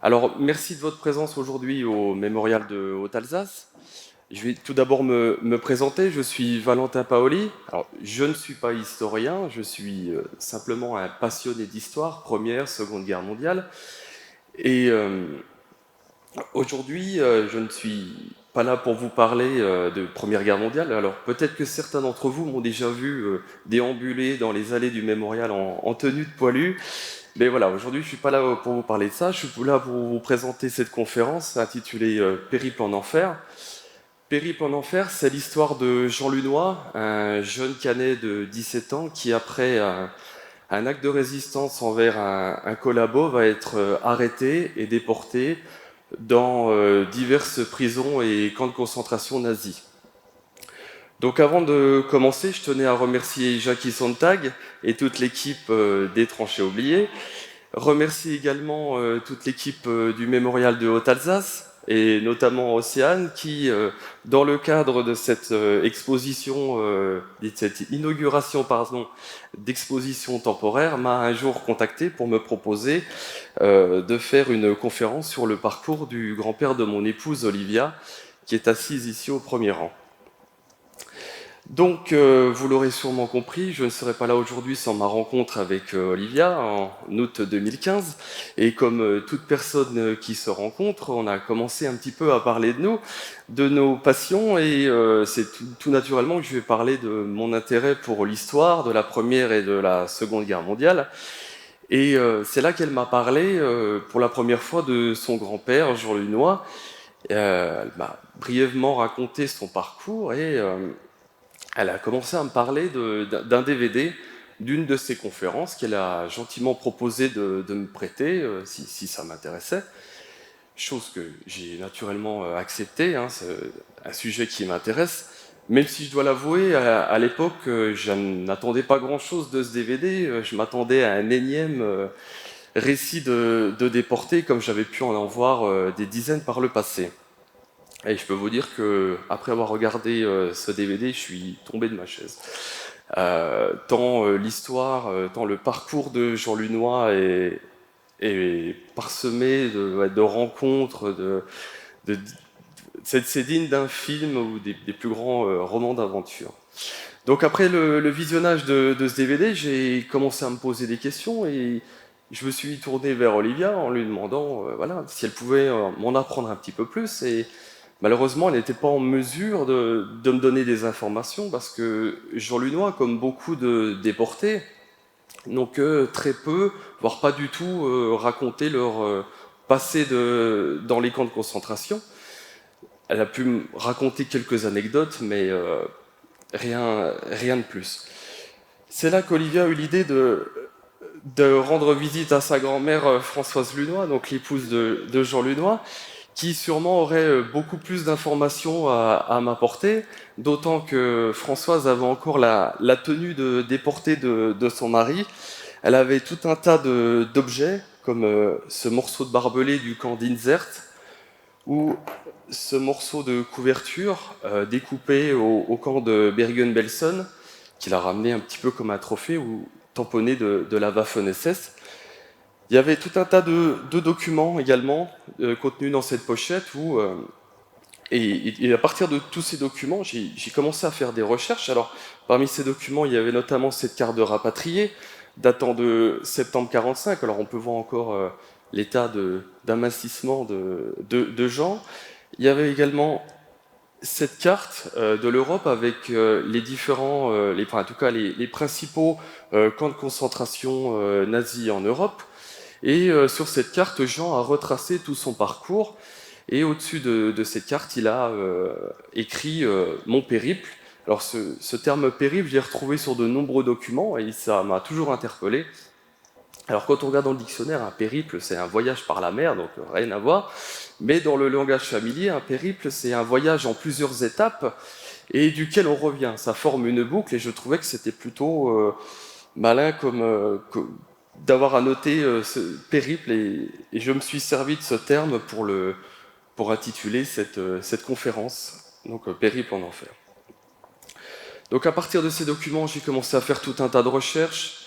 Alors, merci de votre présence aujourd'hui au Mémorial de Haute-Alsace. Je vais tout d'abord me présenter. Je suis Valentin Paoli. Alors, je ne suis pas historien, je suis simplement un passionné d'histoire, Première, Seconde Guerre mondiale. Et aujourd'hui, je ne suis pas là pour vous parler de Première Guerre mondiale. Alors, peut-être que certains d'entre vous m'ont déjà vu déambuler dans les allées du Mémorial en tenue de poilu. Mais voilà, aujourd'hui, je suis pas là pour vous parler de ça, je suis là pour vous présenter cette conférence intitulée Périple en enfer. Périple en enfer, c'est l'histoire de Jean Lunois, un jeune canet de 17 ans qui, après un acte de résistance envers un collabo, va être arrêté et déporté dans diverses prisons et camps de concentration nazis. Donc avant de commencer, je tenais à remercier Jackie Sontag et toute l'équipe des Tranchées oubliées. Remercier également toute l'équipe du Mémorial de Haute-Alsace et notamment Océane qui, dans le cadre de cette exposition, de cette inauguration pardon, d'exposition temporaire, m'a un jour contacté pour me proposer de faire une conférence sur le parcours du grand-père de mon épouse Olivia, qui est assise ici au premier rang. Donc, vous l'aurez sûrement compris, je ne serais pas là aujourd'hui sans ma rencontre avec Olivia en août 2015. Et comme toute personne qui se rencontre, on a commencé un petit peu à parler de nous, de nos passions, et c'est tout naturellement que je vais parler de mon intérêt pour l'histoire de la Première et de la Seconde Guerre mondiale. Et c'est là qu'elle m'a parlé pour la première fois de son grand-père, Jean Lunois. Elle m'a brièvement raconté son parcours et elle a commencé à me parler d'un DVD d'une de ses conférences qu'elle a gentiment proposé de me prêter si ça m'intéressait. Chose que j'ai naturellement acceptée, hein, c'est un sujet qui m'intéresse. Même si je dois l'avouer, à l'époque, je n'attendais pas grand-chose de ce DVD. Je m'attendais à un énième récit de déportés, comme j'avais pu en voir des dizaines par le passé. Et je peux vous dire que après avoir regardé ce DVD, je suis tombé de ma chaise. Tant l'histoire, tant le parcours de Jean Lunois est parsemé de rencontres, de c'est digne d'un film ou des plus grands romans d'aventure. Donc après le visionnage de ce DVD, j'ai commencé à me poser des questions et je me suis tourné vers Olivia en lui demandant voilà, si elle pouvait m'en apprendre un petit peu plus. Et malheureusement, elle n'était pas en mesure de me donner des informations parce que Jean Lunois, comme beaucoup de déportés, n'ont que très peu, voire pas du tout, raconté leur passé dans les camps de concentration. Elle a pu me raconter quelques anecdotes, mais rien de plus. C'est là qu'Olivia a eu l'idée de rendre visite à sa grand-mère Françoise Lunois, donc l'épouse de Jean Lunois, qui sûrement aurait beaucoup plus d'informations à m'apporter, d'autant que Françoise avait encore la tenue de déportée de son mari. Elle avait tout un tas d'objets, comme ce morceau de barbelé du camp d'Inzert, ou ce morceau de couverture découpé au camp de Bergen-Belsen, qu'il a ramené un petit peu comme un trophée ou tamponné de la Waffen-SS. Il y avait tout un tas de documents également contenus dans cette pochette où, et à partir de tous ces documents, j'ai commencé à faire des recherches. Alors, parmi ces documents, il y avait notamment cette carte de rapatrié datant de septembre 45. Alors, on peut voir encore l'état d'amincissement de gens. Il y avait également cette carte de l'Europe avec les différents, enfin, en tout cas les principaux camps de concentration nazis en Europe. Et sur cette carte, Jean a retracé tout son parcours. Et au-dessus de cette carte, il a écrit mon périple. Alors ce terme périple, je l'ai retrouvé sur de nombreux documents et ça m'a toujours interpellé. Alors quand on regarde dans le dictionnaire, un périple, c'est un voyage par la mer, donc rien à voir. Mais dans le langage familier, un périple, c'est un voyage en plusieurs étapes et duquel on revient. Ça forme une boucle et je trouvais que c'était plutôt malin d'avoir à noter ce périple et je me suis servi de ce terme pour intituler cette conférence, donc Périple en enfer. Donc à partir de ces documents, j'ai commencé à faire tout un tas de recherches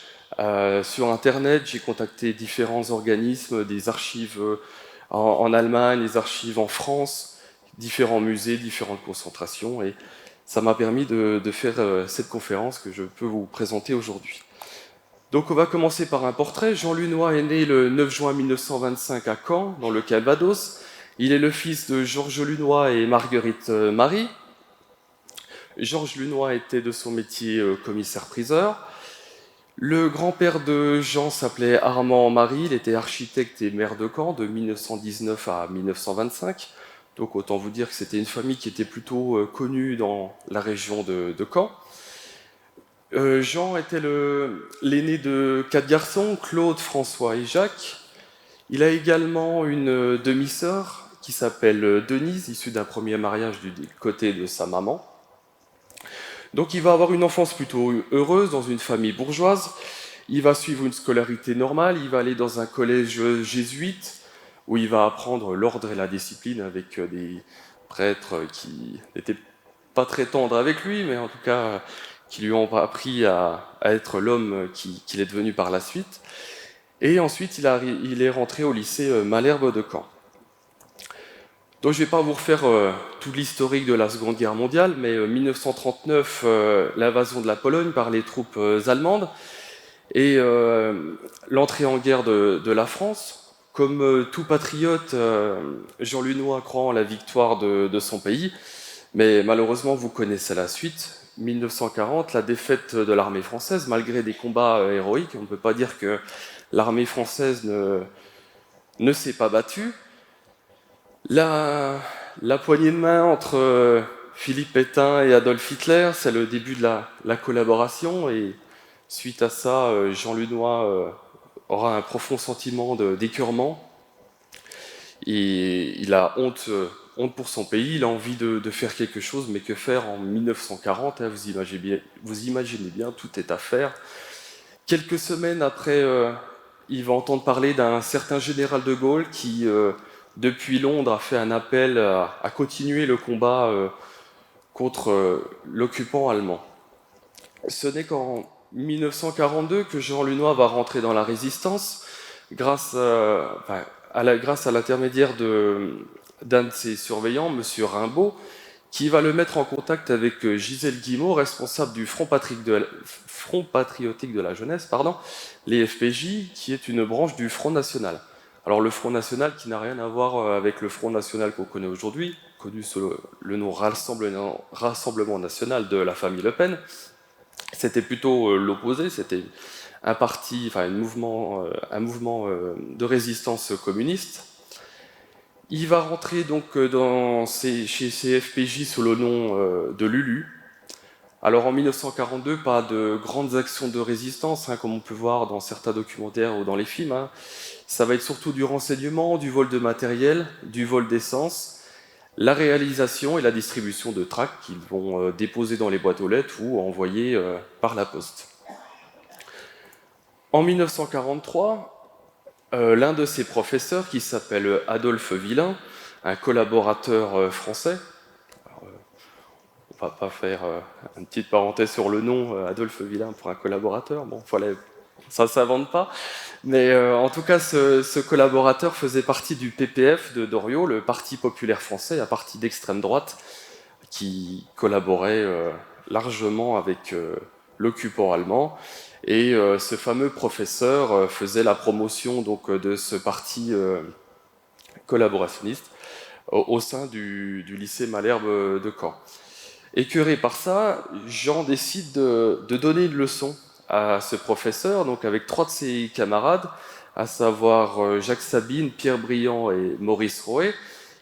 sur Internet. J'ai contacté différents organismes, des archives en Allemagne, les archives en France, différents musées, différentes concentrations, et ça m'a permis de faire cette conférence que je peux vous présenter aujourd'hui. Donc on va commencer par un portrait. Jean Lunois est né le 9 juin 1925 à Caen, dans le Calvados. Il est le fils de Georges Lunois et Marguerite Marie. Georges Lunois était de son métier commissaire-priseur. Le grand-père de Jean s'appelait Armand Marie, il était architecte et maire de Caen de 1919 à 1925. Donc autant vous dire que c'était une famille qui était plutôt connue dans la région de Caen. Jean était l'aîné de 4 garçons, Claude, François et Jacques. Il a également une demi-sœur qui s'appelle Denise, issue d'un premier mariage du côté de sa maman. Donc il va avoir une enfance plutôt heureuse dans une famille bourgeoise. Il va suivre une scolarité normale, il va aller dans un collège jésuite où il va apprendre l'ordre et la discipline avec des prêtres qui n'étaient pas très tendres avec lui, mais en tout cas qui lui ont appris à être l'homme qu'il est devenu par la suite. Et ensuite, il est rentré au lycée Malherbe de Caen. Donc je ne vais pas vous refaire tout l'historique de la Seconde Guerre mondiale, mais 1939, l'invasion de la Pologne par les troupes allemandes, et l'entrée en guerre de la France. Comme tout patriote, Jean Lunois croit en la victoire de son pays, mais malheureusement, vous connaissez la suite. 1940, la défaite de l'armée française, malgré des combats héroïques, on ne peut pas dire que l'armée française ne s'est pas battue. La poignée de main entre Philippe Pétain et Adolf Hitler, c'est le début de la collaboration, et suite à ça, Jean Lunois aura un profond sentiment d'écœurement. Et il a honte pour son pays, il a envie de faire quelque chose, mais que faire en 1940, hein, vous imaginez bien, tout est à faire. Quelques semaines après, il va entendre parler d'un certain général de Gaulle qui, depuis Londres, a fait un appel à continuer le combat contre l'occupant allemand. Ce n'est qu'en 1942 que Jean Lunois va rentrer dans la résistance, grâce à l'intermédiaire d'un de ses surveillants, M. Rimbaud, qui va le mettre en contact avec Gisèle Guillemot, responsable du Front patriotique de la jeunesse, les FPJ, qui est une branche du Front National. Alors le Front National qui n'a rien à voir avec le Front National qu'on connaît aujourd'hui, connu sous le nom Rassemblement National de la famille Le Pen. C'était plutôt l'opposé, c'était un mouvement de résistance communiste. Il va rentrer donc chez ces FPJ sous le nom de Lulu. Alors en 1942, pas de grandes actions de résistance, comme on peut voir dans certains documentaires ou dans les films. Ça va être surtout du renseignement, du vol de matériel, du vol d'essence, la réalisation et la distribution de tracts qu'ils vont déposer dans les boîtes aux lettres ou envoyer par la poste. En 1943, l'un de ses professeurs, qui s'appelle Adolphe Villain, un collaborateur français, on va pas faire une petite parenthèse sur le nom Adolphe Villain pour un collaborateur, bon, ça ne s'invente pas, mais en tout cas, ce collaborateur faisait partie du PPF de Doriot, le Parti populaire français, un parti d'extrême droite qui collaborait largement avec l'occupant allemand. Et ce fameux professeur faisait la promotion donc, de ce parti collaborationniste au sein du lycée Malherbe de Caen. Écœuré par ça, Jean décide de donner une leçon à ce professeur, donc avec 3 de ses camarades, à savoir Jacques Sabine, Pierre Briand et Maurice Roët.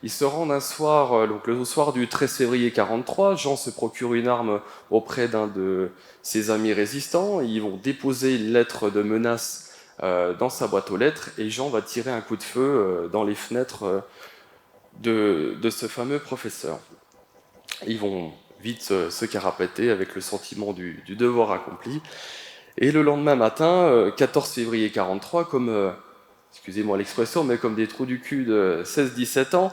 Ils se rendent un soir, donc le soir du 13 février 1943, Jean se procure une arme auprès d'un de ses amis résistants, ils vont déposer une lettre de menace dans sa boîte aux lettres, et Jean va tirer un coup de feu dans les fenêtres de ce fameux professeur. Ils vont vite se carapater avec le sentiment du devoir accompli. Et le lendemain matin, 14 février 1943, comme, excusez-moi l'expression, mais comme des trous du cul de 16-17 ans,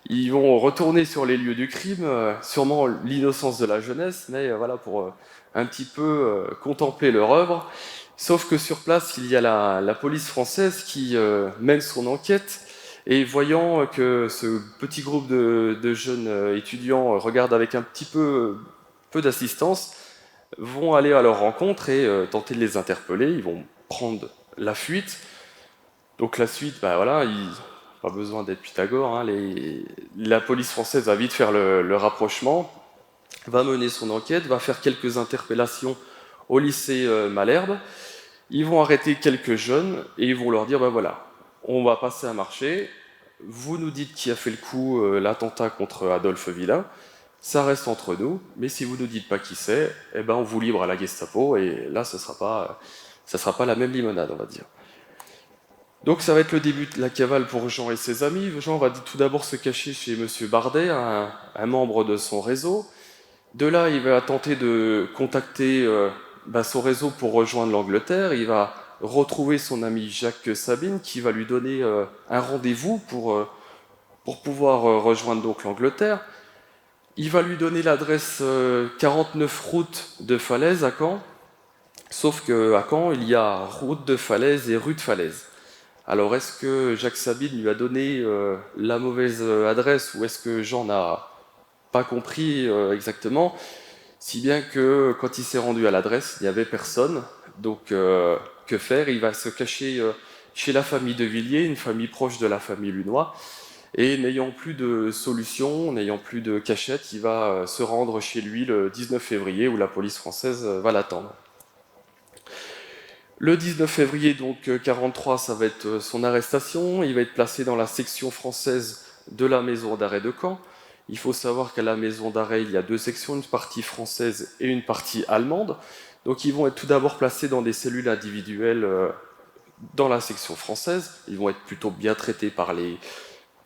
ils vont retourner sur les lieux du crime, sûrement l'innocence de la jeunesse, mais voilà, pour un petit peu contempler leur œuvre. Sauf que sur place, il y a la police française qui mène son enquête Et voyant que ce petit groupe de jeunes étudiants regarde avec un petit peu d'assistance, vont aller à leur rencontre et tenter de les interpeller. Ils vont prendre la fuite. Donc la suite, bah voilà, pas besoin d'être Pythagore, hein, la police française va vite faire le rapprochement, va mener son enquête, va faire quelques interpellations au lycée Malherbe. Ils vont arrêter quelques jeunes et ils vont leur dire, bah voilà, on va passer un marché, vous nous dites qui a fait le coup, l'attentat contre Adolphe Villain, ça reste entre nous, mais si vous ne nous dites pas qui c'est, eh ben on vous livre à la Gestapo et là ça sera pas la même limonade, on va dire. Donc ça va être le début de la cavale pour Jean et ses amis. Jean va tout d'abord se cacher chez Monsieur Bardet, un membre de son réseau. De là, il va tenter de contacter son réseau pour rejoindre l'Angleterre. Il va retrouver son ami Jacques Sabine qui va lui donner un rendez-vous pour pouvoir rejoindre donc l'Angleterre. Il va lui donner l'adresse 49 route de Falaise à Caen. Sauf qu'à Caen, il y a route de Falaise et rue de Falaise. Alors, est-ce que Jacques Sabine lui a donné la mauvaise adresse ou est-ce que Jean n'a pas compris exactement? Si bien que quand il s'est rendu à l'adresse, il n'y avait personne. Donc, que faire? Il va se cacher chez la famille de Villiers, une famille proche de la famille Lunois. Et n'ayant plus de solution, n'ayant plus de cachette, il va se rendre chez lui le 19 février où la police française va l'attendre. Le 19 février donc 43, ça va être son arrestation. Il va être placé dans la section française de la maison d'arrêt de Caen. Il faut savoir qu'à la maison d'arrêt, il y a deux sections, une partie française et une partie allemande. Donc ils vont être tout d'abord placés dans des cellules individuelles dans la section française. Ils vont être plutôt bien traités par les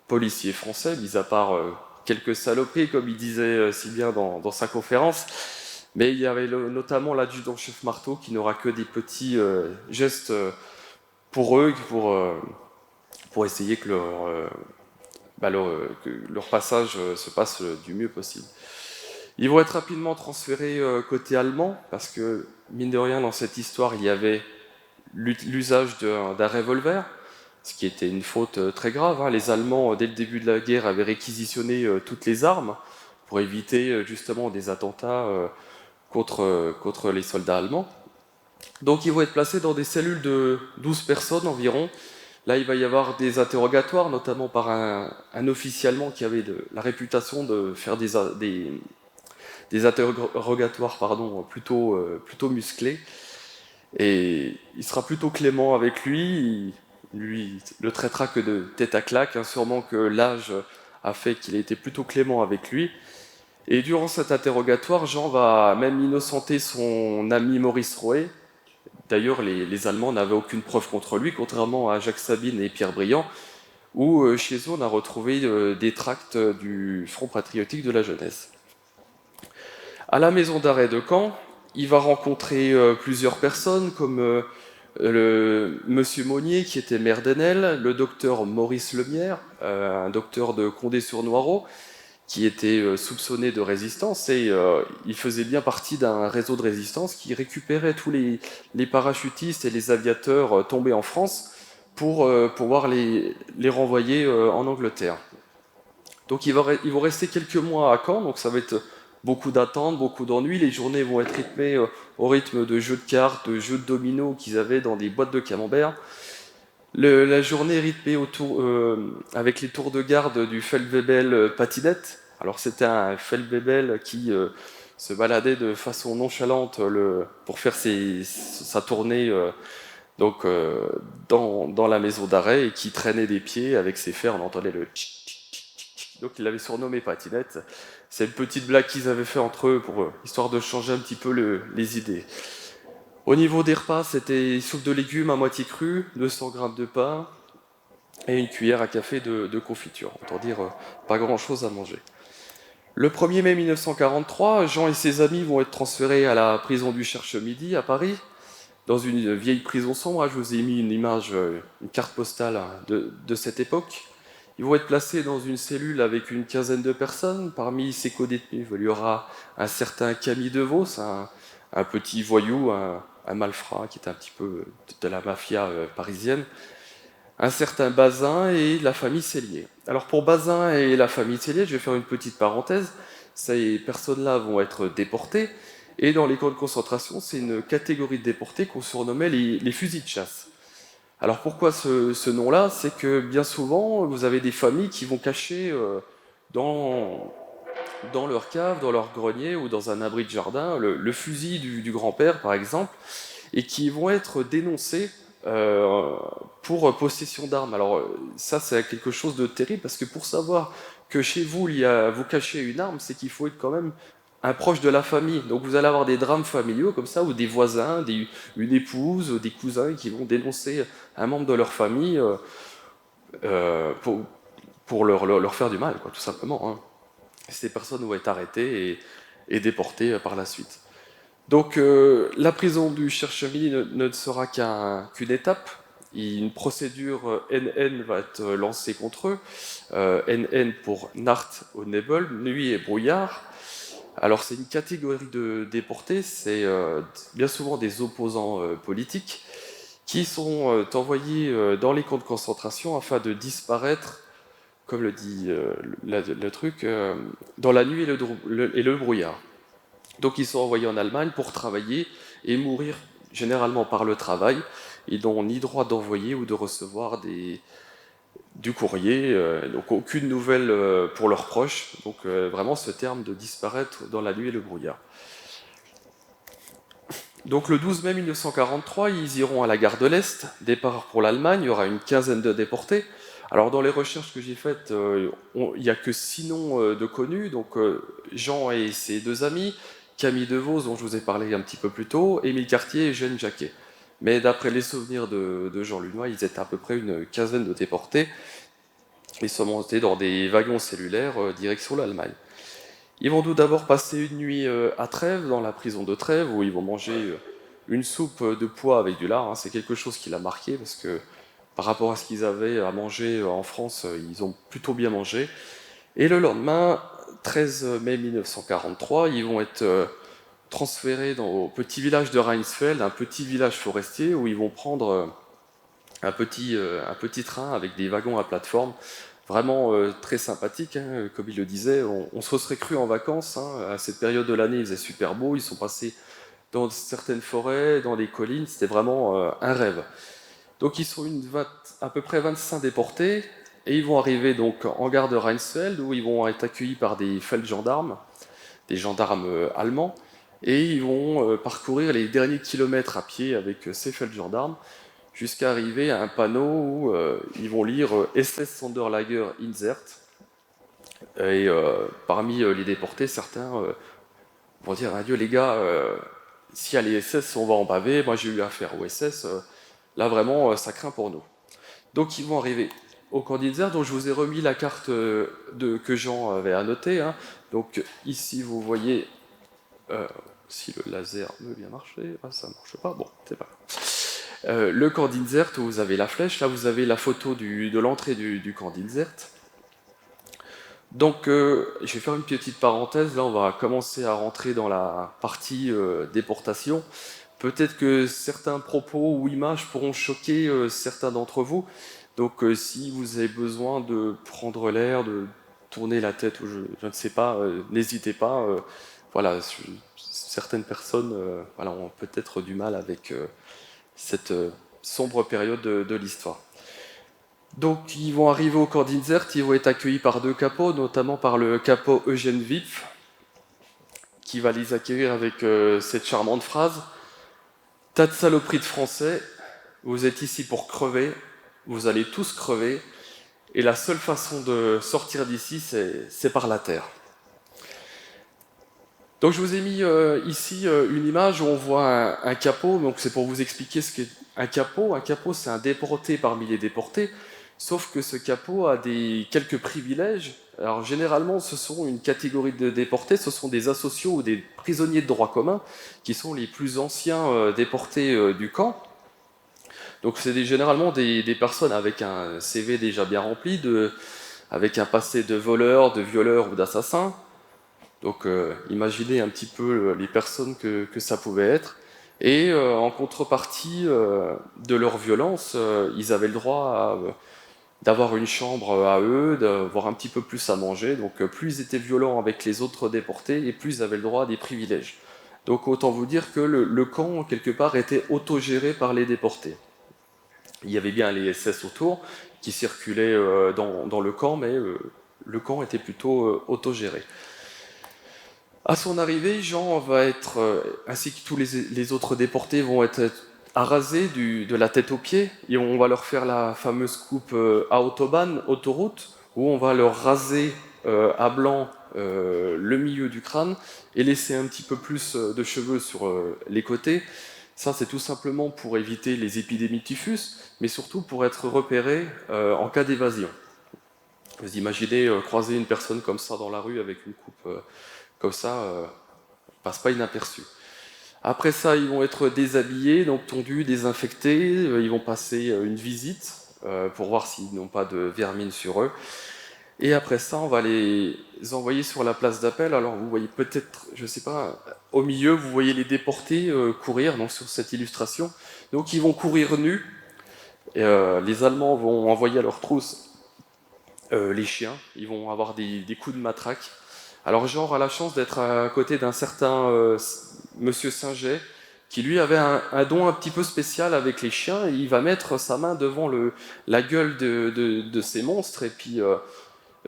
policiers français, mis à part quelques saloperies, comme il disait si bien dans sa conférence. Mais il y avait notamment l'adjudant-chef Marteau qui n'aura que des petits gestes pour eux, pour essayer que leur passage se passe du mieux possible. Ils vont être rapidement transférés côté allemand, parce que, mine de rien, dans cette histoire, il y avait l'usage d'un revolver, ce qui était une faute très grave. Les Allemands, dès le début de la guerre, avaient réquisitionné toutes les armes pour éviter justement des attentats contre les soldats allemands. Donc ils vont être placés dans des cellules de 12 personnes environ. Là, il va y avoir des interrogatoires, notamment par un officier allemand qui avait la réputation de faire des interrogatoires plutôt musclés. Et il sera plutôt clément avec lui. Lui le traitera que de tête à claque, sûrement que l'âge a fait qu'il a été plutôt clément avec lui. Et durant cet interrogatoire, Jean va même innocenter son ami Maurice Roët. D'ailleurs, les Allemands n'avaient aucune preuve contre lui, contrairement à Jacques Sabine et Pierre Briand, où chez eux on a retrouvé des tracts du Front patriotique de la jeunesse. À la maison d'arrêt de Caen, il va rencontrer plusieurs personnes, comme Monsieur Monnier, qui était maire d'Enel, le docteur Maurice Lemierre, un docteur de Condé-sur-Noireau, qui était soupçonné de résistance, et il faisait bien partie d'un réseau de résistance qui récupérait tous les parachutistes et les aviateurs tombés en France pour pouvoir les renvoyer en Angleterre. Donc ils vont rester quelques mois à Caen, donc ça va être beaucoup d'attentes, beaucoup d'ennuis. Les journées vont être rythmées au rythme de jeux de cartes, de jeux de dominos qu'ils avaient dans des boîtes de camembert. La journée est rythmée avec les tours de garde du Feldwebel patinette. Alors c'était un Feldwebel qui se baladait de façon nonchalante pour faire sa tournée dans la maison d'arrêt et qui traînait des pieds avec ses fers, on entendait le tchic, tchic, tchic, tchic. Donc il l'avait surnommé patinette. C'est une petite blague qu'ils avaient fait entre eux histoire de changer un petit peu les idées. Au niveau des repas, c'était soupe de légumes à moitié crue, 200 g de pain et une cuillère à café de confiture. Autant dire, pas grand-chose à manger. Le 1er mai 1943, Jean et ses amis vont être transférés à la prison du Cherche-Midi à Paris, dans une vieille prison sombre. Je vous ai mis une image, une carte postale de cette époque. Ils vont être placés dans une cellule avec une quinzaine de personnes. Parmi ces codétenus, il y aura un certain Camille DeVos, un petit voyou, un malfrat qui est un petit peu de la mafia parisienne. un certain Bazin et la famille Cellier. Alors pour Bazin et la famille Cellier, je vais faire une petite parenthèse. Ces personnes-là vont être déportées, et dans les camps de concentration, c'est une catégorie de déportés qu'on surnommait les fusils de chasse. Alors pourquoi ce nom-là? C'est que bien souvent, vous avez des familles qui vont cacher dans, dans leur cave, dans leur grenier ou dans un abri de jardin le fusil du grand-père, par exemple, et qui vont être dénoncés pour possession d'armes. Alors ça, c'est quelque chose de terrible, parce que pour savoir que chez vous, vous cachez une arme, c'est qu'il faut être quand même un proche de la famille. Donc vous allez avoir des drames familiaux comme ça, ou des voisins, une épouse, des cousins qui vont dénoncer un membre de leur famille euh, pour, pour leur faire du mal, quoi, tout simplement, hein. Ces personnes vont être arrêtées et déportées par la suite. Donc la prison du Chercheville ne sera qu'une étape. Une procédure NN va être lancée contre eux. NN pour Nacht au Nebel, nuit et brouillard. Alors c'est une catégorie de déportés, c'est bien souvent des opposants politiques qui sont envoyés dans les camps de concentration afin de disparaître, comme le dit le truc, dans la nuit et le brouillard. Donc ils sont envoyés en Allemagne pour travailler et mourir généralement par le travail. Ils n'ont ni droit d'envoyer ou de recevoir du courrier, donc aucune nouvelle pour leurs proches. Donc vraiment ce terme de disparaître dans la nuit et le brouillard. Donc le 12 mai 1943, ils iront à la gare de l'Est, départ pour l'Allemagne, il y aura une quinzaine de déportés. Alors dans les recherches que j'ai faites, il n'y a que 6 noms de connus, donc Jean et ses 2 amis, Camille Devos, dont je vous ai parlé un petit peu plus tôt, Émile Cartier et Eugène Jacquet. Mais d'après les souvenirs de Jean Lunois, ils étaient à peu près une quinzaine de déportés. Ils sont montés dans des wagons cellulaires direction l'Allemagne. Ils vont tout d'abord passer une nuit à Trèves, dans la prison de Trèves, où ils vont manger une soupe de pois avec du lard, hein. C'est quelque chose qui l'a marqué, parce que par rapport à ce qu'ils avaient à manger en France, ils ont plutôt bien mangé. Et le lendemain, 13 mai 1943, ils vont être transférés au petit village de Rheinsfeld, un petit village forestier, où ils vont prendre un petit train avec des wagons à plateforme, vraiment très sympathique, hein. Comme il le disait, on se serait cru en vacances, hein. À cette période de l'année, il faisait super beau, ils sont passés dans certaines forêts, dans les collines, c'était vraiment un rêve. Donc ils sont à peu près 25 déportés, et ils vont arriver donc en gare de Rheinsfeld, où ils vont être accueillis par des feldgendarmes, des gendarmes allemands, et ils vont parcourir les derniers kilomètres à pied avec ces feldgendarmes, jusqu'à arriver à un panneau où ils vont lire SS Sonderlager Insert. Et parmi les déportés, certains vont dire adieu les gars, si à les SS on va en baver, moi j'ai eu affaire aux SS, là vraiment ça craint pour nous. Donc ils vont arriver au camp d'Inzert, dont je vous ai remis la carte que Jean avait annotée, hein. Donc ici vous voyez, si le laser veut bien marcher, ah, ça ne marche pas, bon c'est pas grave. Le camp d'Inzert, où vous avez la flèche, là vous avez la photo de l'entrée du camp d'Inzert. Donc je vais faire une petite parenthèse, là on va commencer à rentrer dans la partie déportation. Peut-être que certains propos ou images pourront choquer certains d'entre vous. Donc si vous avez besoin de prendre l'air, de tourner la tête, ou je ne sais pas, n'hésitez pas. Voilà, certaines personnes voilà, ont peut-être du mal avec cette sombre période de l'histoire. Donc ils vont arriver au camp d'Inzert, ils vont être accueillis par 2 capots, notamment par le capot Eugène Wipf, qui va les accueillir avec cette charmante phrase: tas de saloperies de Français, vous êtes ici pour crever, vous allez tous crever, et la seule façon de sortir d'ici, c'est par la terre. Donc je vous ai mis ici une image où on voit un capot, donc c'est pour vous expliquer ce qu'est un capot. Un capot, c'est un déporté parmi les déportés, sauf que ce capot a quelques privilèges. Alors généralement, ce sont une catégorie de déportés, ce sont des asociaux ou des prisonniers de droit commun, qui sont les plus anciens déportés du camp. Donc c'est généralement des personnes avec un CV déjà bien rempli, avec un passé de voleur, de violeur ou d'assassin. Donc imaginez un petit peu les personnes que ça pouvait être. Et en contrepartie de leur violence, ils avaient le droit d'avoir une chambre à eux, d'avoir un petit peu plus à manger. Donc plus ils étaient violents avec les autres déportés, et plus ils avaient le droit à des privilèges. Donc autant vous dire que le camp, quelque part, était autogéré par les déportés. Il y avait bien les SS autour qui circulaient dans le camp, mais le camp était plutôt autogéré. À son arrivée, Jean va être, ainsi que tous les autres déportés, vont être arrasés de la tête aux pieds, et on va leur faire la fameuse coupe à autobahn, autoroute, où on va leur raser à blanc le milieu du crâne et laisser un petit peu plus de cheveux sur les côtés. Ça, c'est tout simplement pour éviter les épidémies de typhus, mais surtout pour être repéré en cas d'évasion. Vous imaginez croiser une personne comme ça dans la rue avec une coupe comme ça, passe pas inaperçu. Après ça, ils vont être déshabillés, donc tondus, désinfectés. Ils vont passer une visite pour voir s'ils n'ont pas de vermine sur eux. Et après ça, on va les envoyer sur la place d'appel. Alors vous voyez peut-être, je sais pas, au milieu, vous voyez les déportés courir, donc sur cette illustration. Donc ils vont courir nus. Et, les Allemands vont envoyer à leur trousse les chiens. Ils vont avoir des coups de matraque. Alors Jean aura la chance d'être à côté d'un certain Monsieur Singet, qui lui avait un don un petit peu spécial avec les chiens, et il va mettre sa main devant la gueule de ces monstres, et puis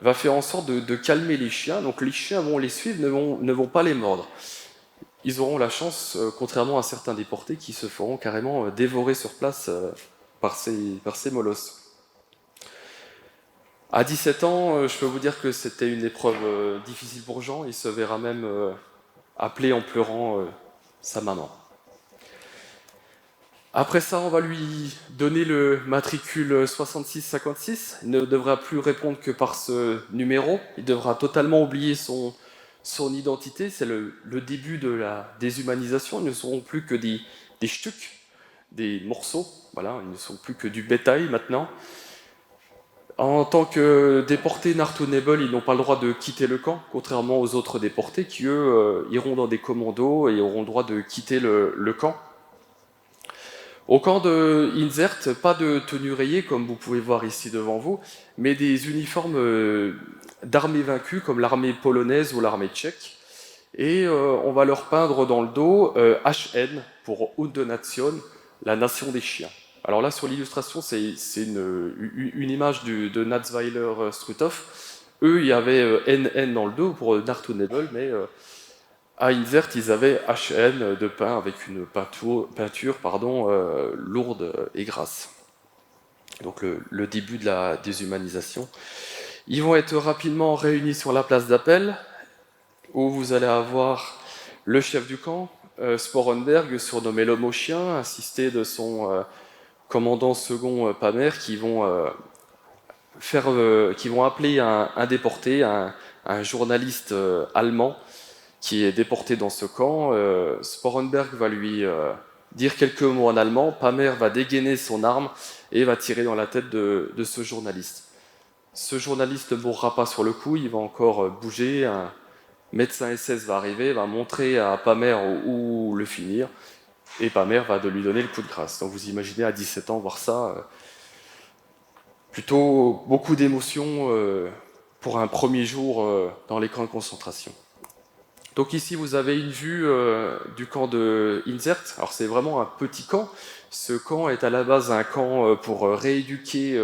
va faire en sorte de calmer les chiens. Donc les chiens vont les suivre, ne vont pas les mordre. Ils auront la chance, contrairement à certains déportés, qui se feront carrément dévorer sur place par ces molosses. À 17 ans, je peux vous dire que c'était une épreuve difficile pour Jean. Il se verra même appeler en pleurant sa maman. Après ça, on va lui donner le matricule 6656. Il ne devra plus répondre que par ce numéro. Il devra totalement oublier son identité. C'est le début de la déshumanisation. Ils ne seront plus que des stucs, des morceaux. Voilà, ils ne sont plus que du bétail maintenant. En tant que déportés Nartonebel, ils n'ont pas le droit de quitter le camp, contrairement aux autres déportés qui, eux, iront dans des commandos et auront le droit de quitter le camp. Au camp de Inzert, pas de tenue rayée, comme vous pouvez voir ici devant vous, mais des uniformes d'armées vaincues, comme l'armée polonaise ou l'armée tchèque. Et on va leur peindre dans le dos HN, pour Hundenation, la nation des chiens. Alors là, sur l'illustration, c'est une image de Natzweiler Struthof. Eux, il y avait NN dans le dos pour Nartonebel, mais à Inzert, ils avaient HN de peint avec une peinture lourde et grasse. Donc le début de la déshumanisation. Ils vont être rapidement réunis sur la place d'appel, où vous allez avoir le chef du camp, Sporenberg, surnommé l'homme au chien, assisté de son commandant second Pamer, qui vont appeler un déporté, un journaliste allemand qui est déporté dans ce camp. Sporenberg va lui dire quelques mots en allemand. Pamer va dégainer son arme et va tirer dans la tête de ce journaliste. Ce journaliste ne mourra pas sur le coup, il va encore bouger. Un médecin SS va arriver, va montrer à Pamer où le finir, et Pamer va lui donner le coup de grâce. Donc vous imaginez à 17 ans voir ça, plutôt beaucoup d'émotions pour un premier jour dans les camps de concentration. Donc ici vous avez une vue du camp de Inzert. Alors c'est vraiment un petit camp. Ce camp est à la base un camp pour rééduquer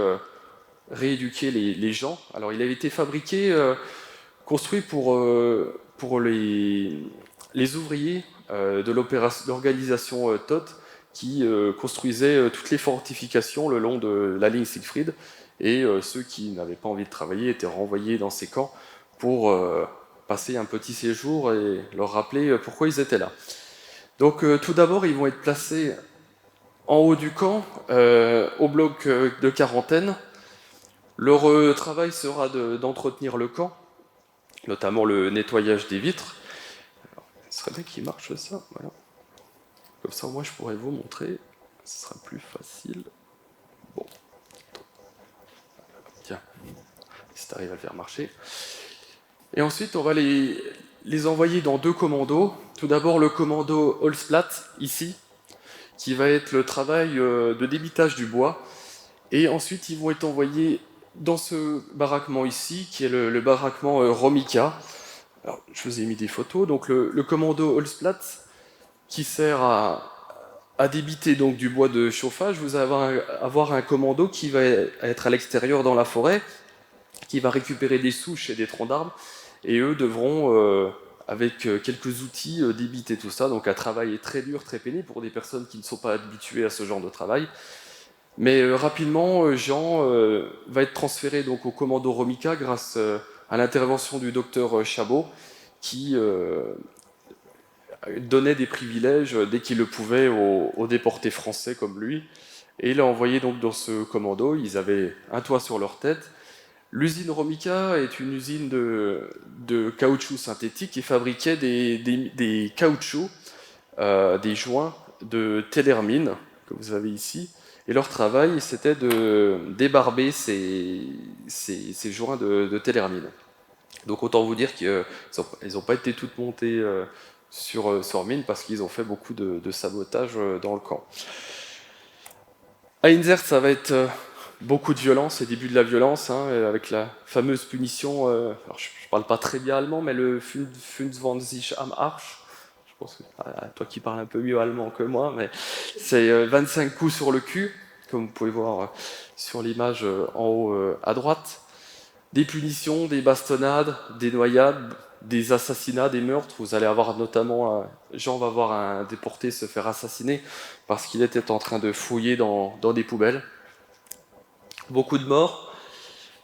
les gens. Alors il avait été fabriqué, construit pour les ouvriers de l'organisation TOT, qui construisaient toutes les fortifications le long de la ligne Siegfried, et ceux qui n'avaient pas envie de travailler étaient renvoyés dans ces camps pour passer un petit séjour et leur rappeler pourquoi ils étaient là. Donc tout d'abord, ils vont être placés en haut du camp, au bloc de quarantaine. Leur travail sera d'entretenir le camp, notamment le nettoyage des vitres. Alors, ce serait bien qu'il marche ça, voilà. Comme ça, moi, je pourrais vous montrer. Ce sera plus facile. Bon. Tiens, si tu arrives à le faire marcher. Et ensuite, on va les envoyer dans deux commandos. Tout d'abord, le commando Holzplat, ici, qui va être le travail de débitage du bois. Et ensuite, ils vont être envoyés dans ce baraquement ici, qui est le baraquement Romica. Alors, je vous ai mis des photos. Donc, le commando Holzplatz, qui sert à débiter donc du bois de chauffage, vous allez avoir un commando qui va être à l'extérieur dans la forêt, qui va récupérer des souches et des troncs d'arbres, et eux devront, avec quelques outils, débiter tout ça. Donc un travail très dur, très pénible pour des personnes qui ne sont pas habituées à ce genre de travail. Mais rapidement, Jean va être transféré donc au commando Romica grâce à l'intervention du docteur Chabot, qui donnait des privilèges dès qu'il le pouvait aux déportés français comme lui. Et il l'a envoyé donc dans ce commando. Ils avaient un toit sur leur tête. L'usine Romica est une usine de caoutchouc synthétique qui fabriquait des caoutchoucs, des joints de télermine, que vous avez ici. Et leur travail, c'était de débarber ces joints de télermine. Donc autant vous dire qu'ils n'ont pas été toutes montées sur mine parce qu'ils ont fait beaucoup de sabotage dans le camp. À Inzert, ça va être beaucoup de violence, les débuts de la violence, hein, avec la fameuse punition, alors je ne parle pas très bien allemand, mais le Fünfzwanzig am Arsch, je pense que toi qui parles un peu mieux allemand que moi, mais c'est 25 coups sur le cul, comme vous pouvez voir sur l'image en haut à droite. Des punitions, des bastonnades, des noyades, des assassinats, des meurtres. Vous allez avoir notamment, Jean va voir un déporté se faire assassiner parce qu'il était en train de fouiller dans des poubelles. Beaucoup de morts.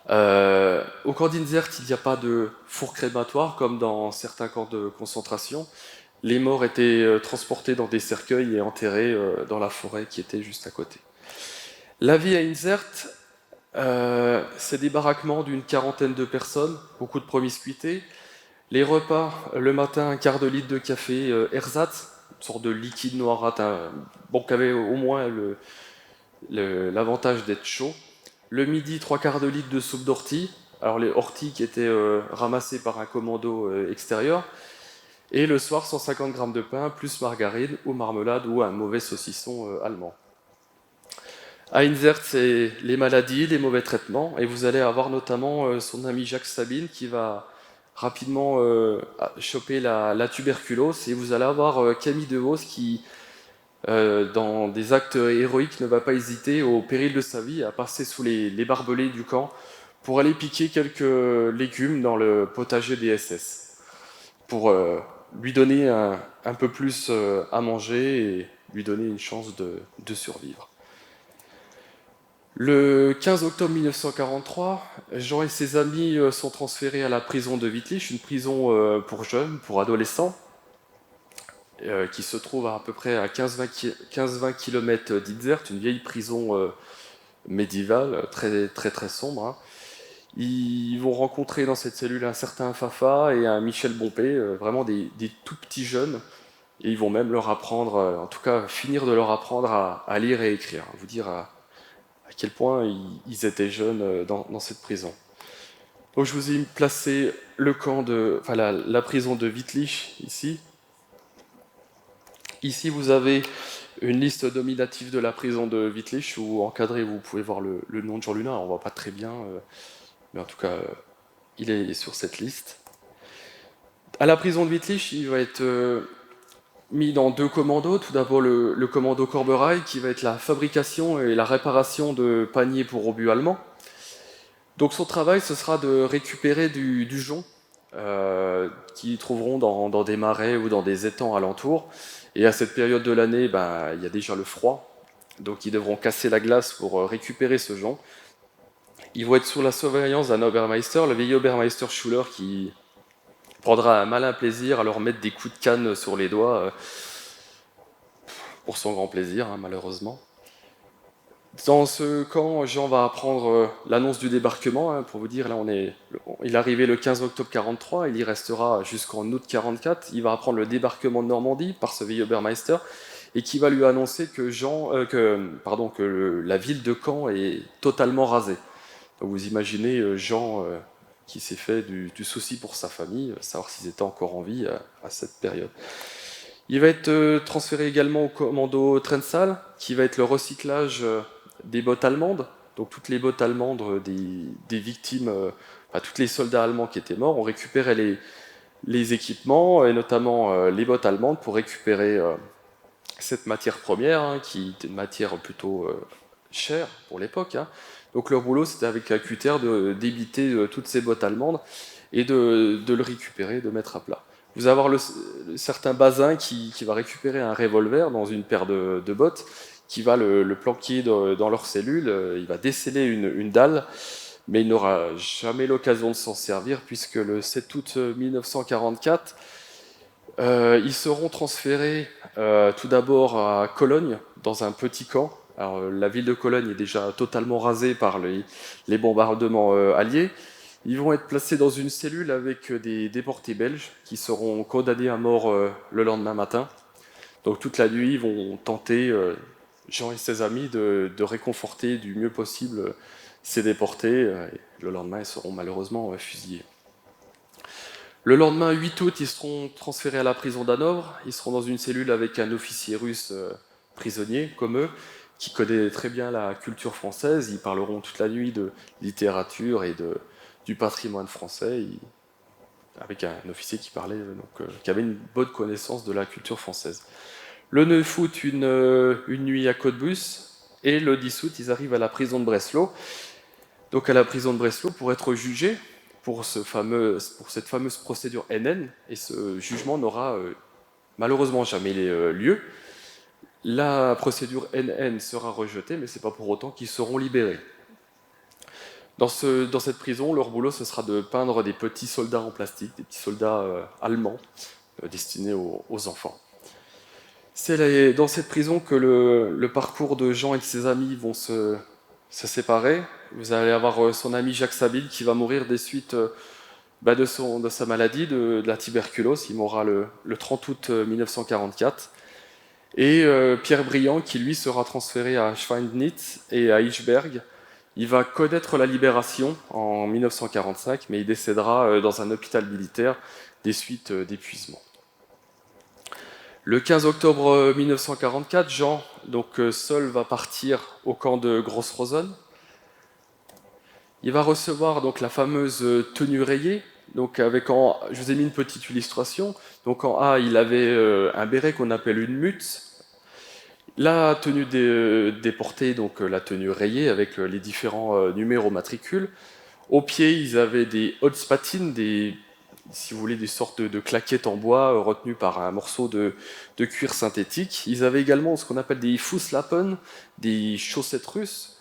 Au camp d'Inzert, il n'y a pas de four crématoire comme dans certains camps de concentration. Les morts étaient transportés dans des cercueils et enterrés dans la forêt qui était juste à côté. La vie à Inzert, c'est des baraquements d'une quarantaine de personnes, beaucoup de promiscuité. Les repas, le matin, un quart de litre de café ersatz, une sorte de liquide noirâtre, bon, qui avait au moins l'avantage d'être chaud. Le midi, trois quarts de litre de soupe d'ortie. Alors les orties qui étaient ramassées par un commando extérieur. Et le soir, 150 grammes de pain, plus margarine ou marmelade ou un mauvais saucisson allemand. À Inzert, c'est les maladies, les mauvais traitements. Et vous allez avoir notamment son ami Jacques Sabine qui va rapidement choper la tuberculose. Et vous allez avoir Camille Devos qui, dans des actes héroïques, ne va pas hésiter, au péril de sa vie, à passer sous les barbelés du camp pour aller piquer quelques légumes dans le potager des SS, pour lui donner un peu plus à manger et lui donner une chance de survivre. Le 15 octobre 1943, Jean et ses amis sont transférés à la prison de Wittlich, une prison pour jeunes, pour adolescents, qui se trouve à peu près à 15-20 km d'Inzert, une vieille prison médiévale, très, très, très sombre. Hein. Ils vont rencontrer dans cette cellule un certain Fafa et un Michel Bompé, vraiment des tout petits jeunes, et ils vont même leur apprendre, en tout cas finir de leur apprendre à lire et écrire, vous dire à quel point ils étaient jeunes dans cette prison. Donc je vous ai placé le camp la prison de Wittlich ici. Ici vous avez une liste nominative de la prison de Wittlich où encadré vous pouvez voir le nom de Jean Luna. On voit pas très bien, mais en tout cas il est sur cette liste. À la prison de Wittlich, il va être mis dans deux commandos. Tout d'abord le commando Corberail qui va être la fabrication et la réparation de paniers pour obus allemands. Donc son travail, ce sera de récupérer du jonc qu'ils trouveront dans des marais ou dans des étangs alentours. Et à cette période de l'année, il y a déjà le froid. Donc ils devront casser la glace pour récupérer ce jonc. Ils vont être sous la surveillance d'un Obermeister, le vieil Obermeister Schuller, qui prendra un malin plaisir à leur mettre des coups de canne sur les doigts, pour son grand plaisir, hein, malheureusement. Dans ce camp, Jean va apprendre l'annonce du débarquement. Hein, pour vous dire, là, il est arrivé le 15 octobre 43, il y restera jusqu'en août 44. Il va apprendre le débarquement de Normandie par ce vieil Obermeister et qui va lui annoncer que la ville de Caen est totalement rasée. Donc vous imaginez Jean qui s'est fait du souci pour sa famille, savoir s'ils étaient encore en vie à cette période. Il va être transféré également au commando Trensal, qui va être le recyclage des bottes allemandes. Donc toutes les bottes allemandes des victimes, enfin, tous les soldats allemands qui étaient morts, ont récupéré les équipements, et notamment les bottes allemandes, pour récupérer cette matière première, hein, qui était une matière plutôt chère pour l'époque. Hein. Donc leur boulot, c'était avec la cutter de débiter toutes ces bottes allemandes et de le récupérer, de mettre à plat. Vous allez avoir le certain Bazin qui va récupérer un revolver dans une paire de bottes, qui va le planquer dans leur cellule, il va déceler une dalle, mais il n'aura jamais l'occasion de s'en servir, puisque le 7 août 1944, ils seront transférés tout d'abord à Cologne, dans un petit camp. Alors, la ville de Cologne est déjà totalement rasée par les bombardements alliés. Ils vont être placés dans une cellule avec des déportés belges qui seront condamnés à mort le lendemain matin. Donc toute la nuit, ils vont tenter, Jean et ses amis, de réconforter du mieux possible ces déportés. Et le lendemain, ils seront malheureusement fusillés. Le lendemain, 8 août, ils seront transférés à la prison d'Hanovre. Ils seront dans une cellule avec un officier russe prisonnier, comme eux, qui connaît très bien la culture française. Ils parleront toute la nuit de littérature et du patrimoine français, avec un officier qui parlait, qui avait une bonne connaissance de la culture française. Le 9 août, une nuit à Cottbus, et le 10 août, ils arrivent à la prison de Breslau. Donc à la prison de Breslau pour être jugés pour cette fameuse procédure NN, et ce jugement n'aura malheureusement jamais lieu. La procédure NN sera rejetée, mais ce n'est pas pour autant qu'ils seront libérés. Dans cette prison, leur boulot, ce sera de peindre des petits soldats en plastique, des petits soldats allemands destinés aux enfants. C'est dans cette prison que le parcours de Jean et de ses amis vont se séparer. Vous allez avoir son ami Jacques Sabine qui va mourir des suites de sa maladie, de la tuberculose. Il mourra le 30 août 1944. Et Pierre Briand, qui lui sera transféré à Schweidnitz et à Eichberg. Il va connaître la libération en 1945, mais il décédera dans un hôpital militaire des suites d'épuisement. Le 15 octobre 1944, Jean, seul, va partir au camp de Gross-Rosen. Il va recevoir la fameuse tenue rayée. Je vous ai mis une petite illustration. Donc en A, il avait un béret qu'on appelle une mutz. La tenue déportée, la tenue rayée avec les différents numéros matricules. Au pied, ils avaient des holzpatines, si vous voulez, des sortes de claquettes en bois retenues par un morceau de cuir synthétique. Ils avaient également ce qu'on appelle des Fußlappen, des chaussettes russes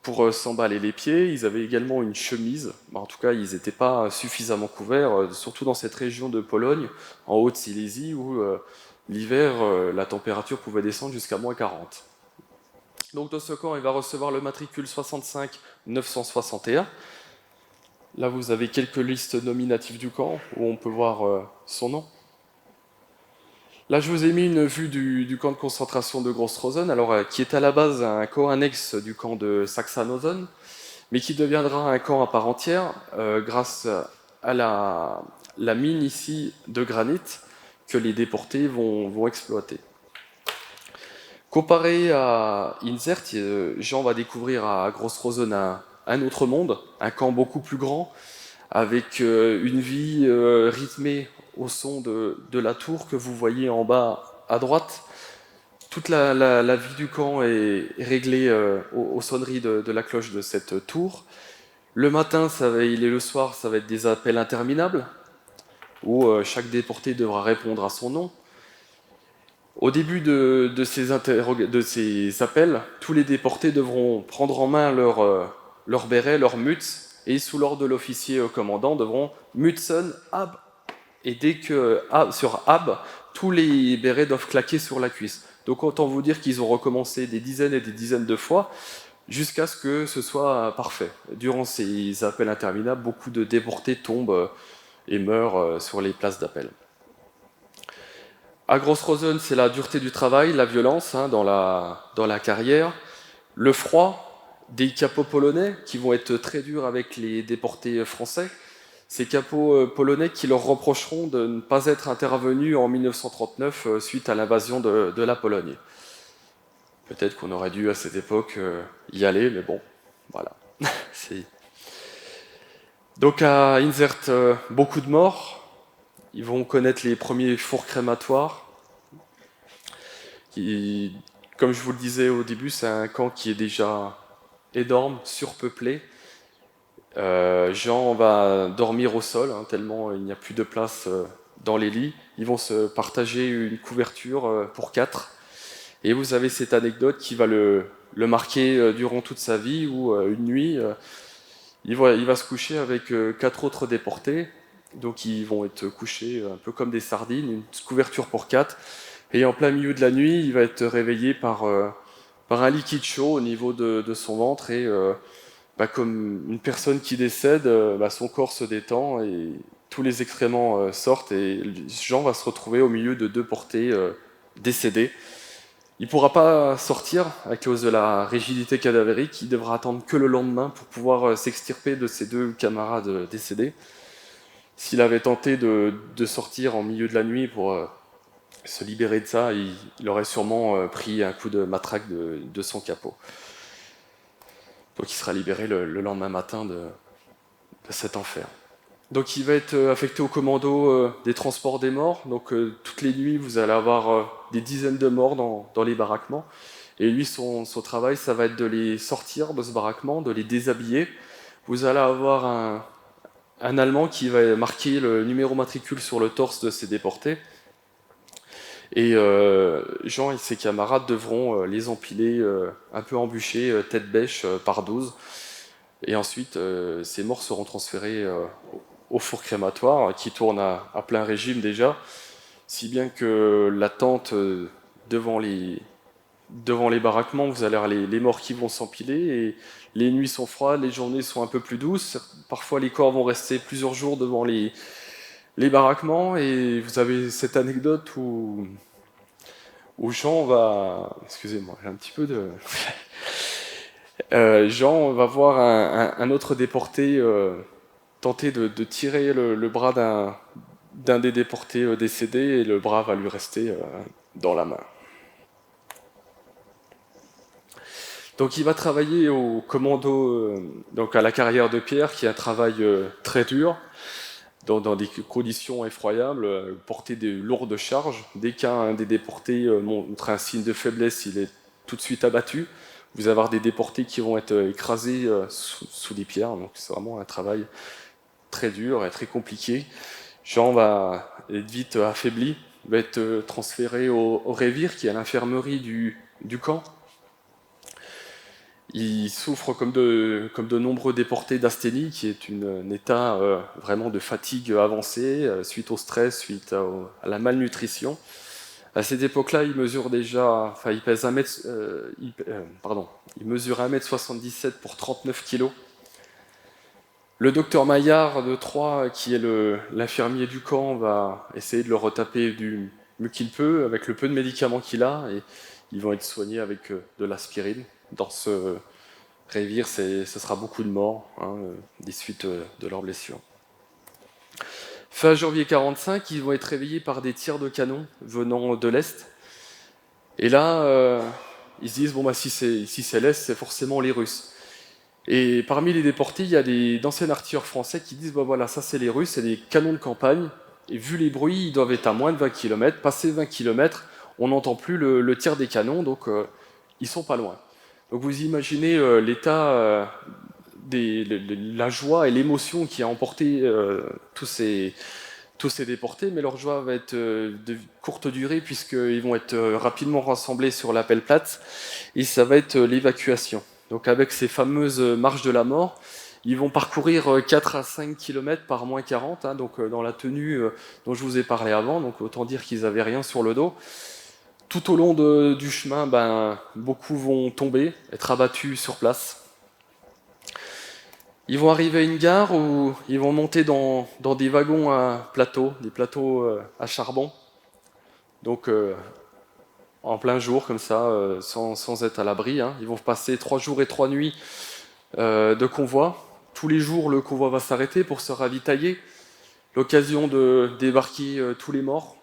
pour s'emballer les pieds. Ils avaient également une chemise. En tout cas, ils n'étaient pas suffisamment couverts, surtout dans cette région de Pologne, en Haute-Silésie, où l'hiver, la température pouvait descendre jusqu'à moins 40. Donc dans ce camp, il va recevoir le matricule 65 961. Là, vous avez quelques listes nominatives du camp, où on peut voir son nom. Là, je vous ai mis une vue du camp de concentration de Gross-Rosen, qui est à la base un camp annexe du camp de Sachsenhausen, mais qui deviendra un camp à part entière grâce à la mine ici de granit que les déportés vont exploiter. Comparé à Inzert, Jean va découvrir à Gross-Rosen un autre monde, un camp beaucoup plus grand, avec une vie rythmée au son de la tour que vous voyez en bas à droite. Toute la vie du camp est réglée aux sonneries de la cloche de cette tour. Le matin et le soir, ça va être des appels interminables, où chaque déporté devra répondre à son nom. Au début de ces appels, tous les déportés devront prendre en main leur béret, leur mutz, et sous l'ordre de l'officier commandant devront Mutzen, Ab, et dès que sur Ab, tous les bérets doivent claquer sur la cuisse. Donc autant vous dire qu'ils ont recommencé des dizaines et des dizaines de fois jusqu'à ce que ce soit parfait. Durant ces appels interminables, beaucoup de déportés tombent et meurent sur les places d'appel. À Gross-Rosen, c'est la dureté du travail, la violence dans la carrière, le froid, des capots polonais qui vont être très durs avec les déportés français. ces capots polonais qui leur reprocheront de ne pas être intervenus en 1939 suite à l'invasion de la Pologne. Peut-être qu'on aurait dû à cette époque y aller, mais bon, voilà. Donc à Inzert, beaucoup de morts. Ils vont connaître les premiers fours crématoires. Comme je vous le disais au début, c'est un camp qui est déjà énorme, surpeuplé. Jean va dormir au sol, hein, tellement il n'y a plus de place dans les lits. Ils vont se partager une couverture pour 4. Et vous avez cette anecdote qui va le marquer durant toute sa vie, où une nuit, il va se coucher avec 4 autres déportés. Donc ils vont être couchés un peu comme des sardines, une couverture pour 4. Et en plein milieu de la nuit, il va être réveillé par un liquide chaud au niveau de son ventre. Et comme une personne qui décède, son corps se détend et tous les excréments sortent. Et Jean va se retrouver au milieu de 2 portés décédés. Il ne pourra pas sortir à cause de la rigidité cadavérique. Il devra attendre que le lendemain pour pouvoir s'extirper de ses 2 camarades décédés. S'il avait tenté de sortir en milieu de la nuit pour se libérer de ça, il aurait sûrement pris un coup de matraque de son capot. Donc il sera libéré le lendemain matin de cet enfer. Donc il va être affecté au commando des transports des morts. Donc toutes les nuits, vous allez avoir des dizaines de morts dans les baraquements. Et lui, son travail, ça va être de les sortir de ce baraquement, de les déshabiller. Vous allez avoir un Allemand qui va marquer le numéro matricule sur le torse de ces déportés. Et Jean et ses camarades devront les empiler un peu embûchés, tête bêche, par 12. Et ensuite, ces morts seront transférés au four crématoire, qui tourne à plein régime déjà, si bien que l'attente devant les baraquements, vous allez avoir les morts qui vont s'empiler, et les nuits sont froides, les journées sont un peu plus douces, parfois les corps vont rester plusieurs jours devant les baraquements, et vous avez cette anecdote où Jean va... Excusez-moi, j'ai un petit peu de... Jean va voir un autre déporté tenter de tirer le bras d'un des déportés décédés, et le bras va lui rester dans la main. Donc il va travailler au commando, donc à la carrière de Pierre, qui est un travail très dur, dans des conditions effroyables, porter des lourdes charges. Dès qu'un des déportés montre un signe de faiblesse, il est tout de suite abattu. Vous allez avoir des déportés qui vont être écrasés sous des pierres, donc c'est vraiment un travail très dur et très compliqué. Jean va être vite affaibli, va être transféré au Révire, qui est à l'infirmerie du camp. Il souffre, comme de nombreux déportés, d'asthénie, qui est un état vraiment de fatigue avancée, suite au stress, suite à la malnutrition. À cette époque-là, il mesure déjà, il pèse il mesure 1m77 pour 39 kg. Le docteur Maillard de Troyes, qui est l'infirmier du camp, va essayer de le retaper du mieux qu'il peut, avec le peu de médicaments qu'il a, et ils vont être soignés avec de l'aspirine. Dans ce Révire, ce sera beaucoup de morts, des suites de leurs blessures. Fin janvier 1945, ils vont être réveillés par des tirs de canon venant de l'Est. Et là, ils se disent, si c'est l'Est, c'est forcément les Russes. Et parmi les déportés, il y a d'anciens artilleurs français qui disent, ça c'est les Russes, c'est des canons de campagne, et vu les bruits, ils doivent être à moins de 20 km. Passé 20 km, on n'entend plus le tir des canons, donc ils sont pas loin. Donc vous imaginez l'état, la joie et l'émotion qui a emporté tous ces déportés, mais leur joie va être de courte durée, puisqu'ils vont être rapidement rassemblés sur l'Appelplatz, et ça va être l'évacuation. Donc avec ces fameuses marches de la mort, ils vont parcourir 4 à 5 km par moins 40, donc dans la tenue dont je vous ai parlé avant, donc autant dire qu'ils n'avaient rien sur le dos. Tout au long du chemin, beaucoup vont tomber, être abattus sur place. Ils vont arriver à une gare où ils vont monter dans des wagons à plateaux, des plateaux à charbon. Donc en plein jour, comme ça, sans être à l'abri. Ils vont passer 3 jours et 3 nuits de convoi, tous les jours, le convoi va s'arrêter pour se ravitailler. L'occasion de débarquer tous les morts.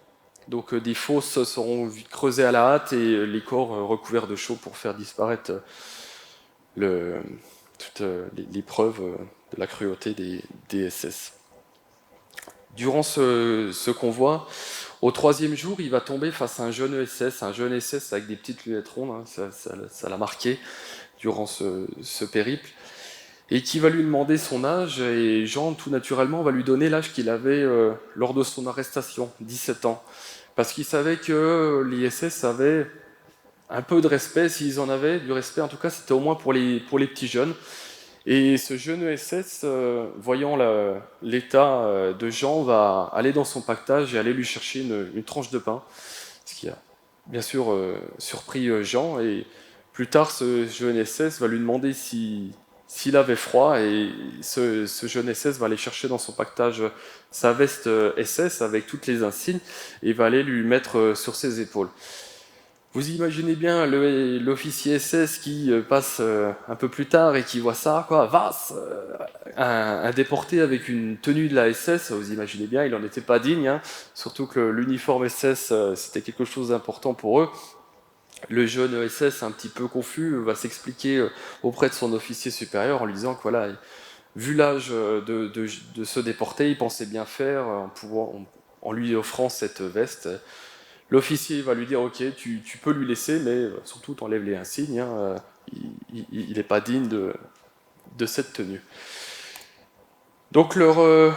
Donc des fosses seront creusées à la hâte et les corps recouverts de chaux pour faire disparaître toutes les preuves de la cruauté des SS. Durant ce convoi, au troisième jour, il va tomber face à un jeune SS avec des petites lunettes rondes, hein, ça l'a marqué durant ce périple, et qui va lui demander son âge, et Jean, tout naturellement, va lui donner l'âge qu'il avait lors de son arrestation, 17 ans, parce qu'il savait que les SS avaient un peu de respect, s'ils en avaient du respect, en tout cas c'était au moins pour les petits jeunes. Et ce jeune SS, voyant l'état de Jean, va aller dans son pactage et aller lui chercher une tranche de pain, ce qui a bien sûr surpris Jean. Et plus tard, ce jeune SS va lui demander s'il avait froid, et ce jeune SS va aller chercher dans son pactage sa veste SS avec toutes les insignes et va aller lui mettre sur ses épaules. Vous imaginez bien l'officier SS qui passe un peu plus tard et qui voit ça, quoi, Vas, un déporté avec une tenue de la SS, vous imaginez bien, il n'en était pas digne, hein, surtout que l'uniforme SS, c'était quelque chose d'important pour eux. Le jeune SS, un petit peu confus, va s'expliquer auprès de son officier supérieur en lui disant que voilà, vu l'âge de ce déporté, il pensait bien faire en lui offrant cette veste. L'officier va lui dire ok, tu peux lui laisser, mais surtout t'enlèves les insignes, hein, il n'est pas digne de cette tenue. Donc leur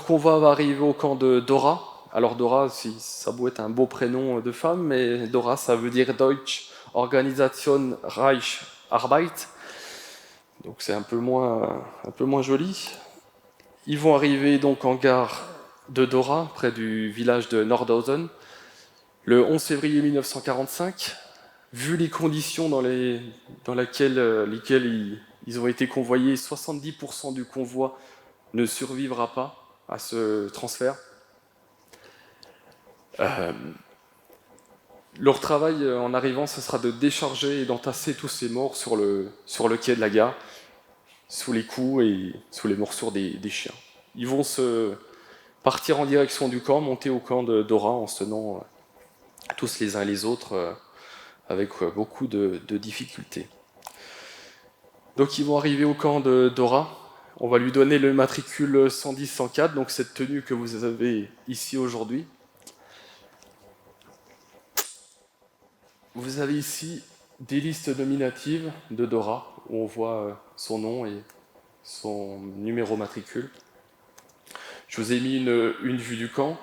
convoi va arriver au camp de Dora. Alors Dora, ça doit être un beau prénom de femme, mais Dora ça veut dire Deutsche Organisation Reich Arbeit, donc c'est un peu moins joli. Ils vont arriver donc en gare de Dora, près du village de Nordhausen, le 11 février 1945. Vu les conditions dans lesquelles ils ont été convoyés, 70% du convoi ne survivra pas à ce transfert. Leur travail en arrivant, ce sera de décharger et d'entasser tous ces morts sur le quai de la gare, sous les coups et sous les morsures des chiens. Ils vont se partir en direction du camp, monter au camp de Dora en se tenant tous les uns les autres avec beaucoup de difficultés. Donc ils vont arriver au camp de Dora. On va lui donner le matricule 110-104, donc cette tenue que vous avez ici aujourd'hui. Vous avez ici des listes nominatives de Dora, où on voit son nom et son numéro matricule. Je vous ai mis une vue du camp.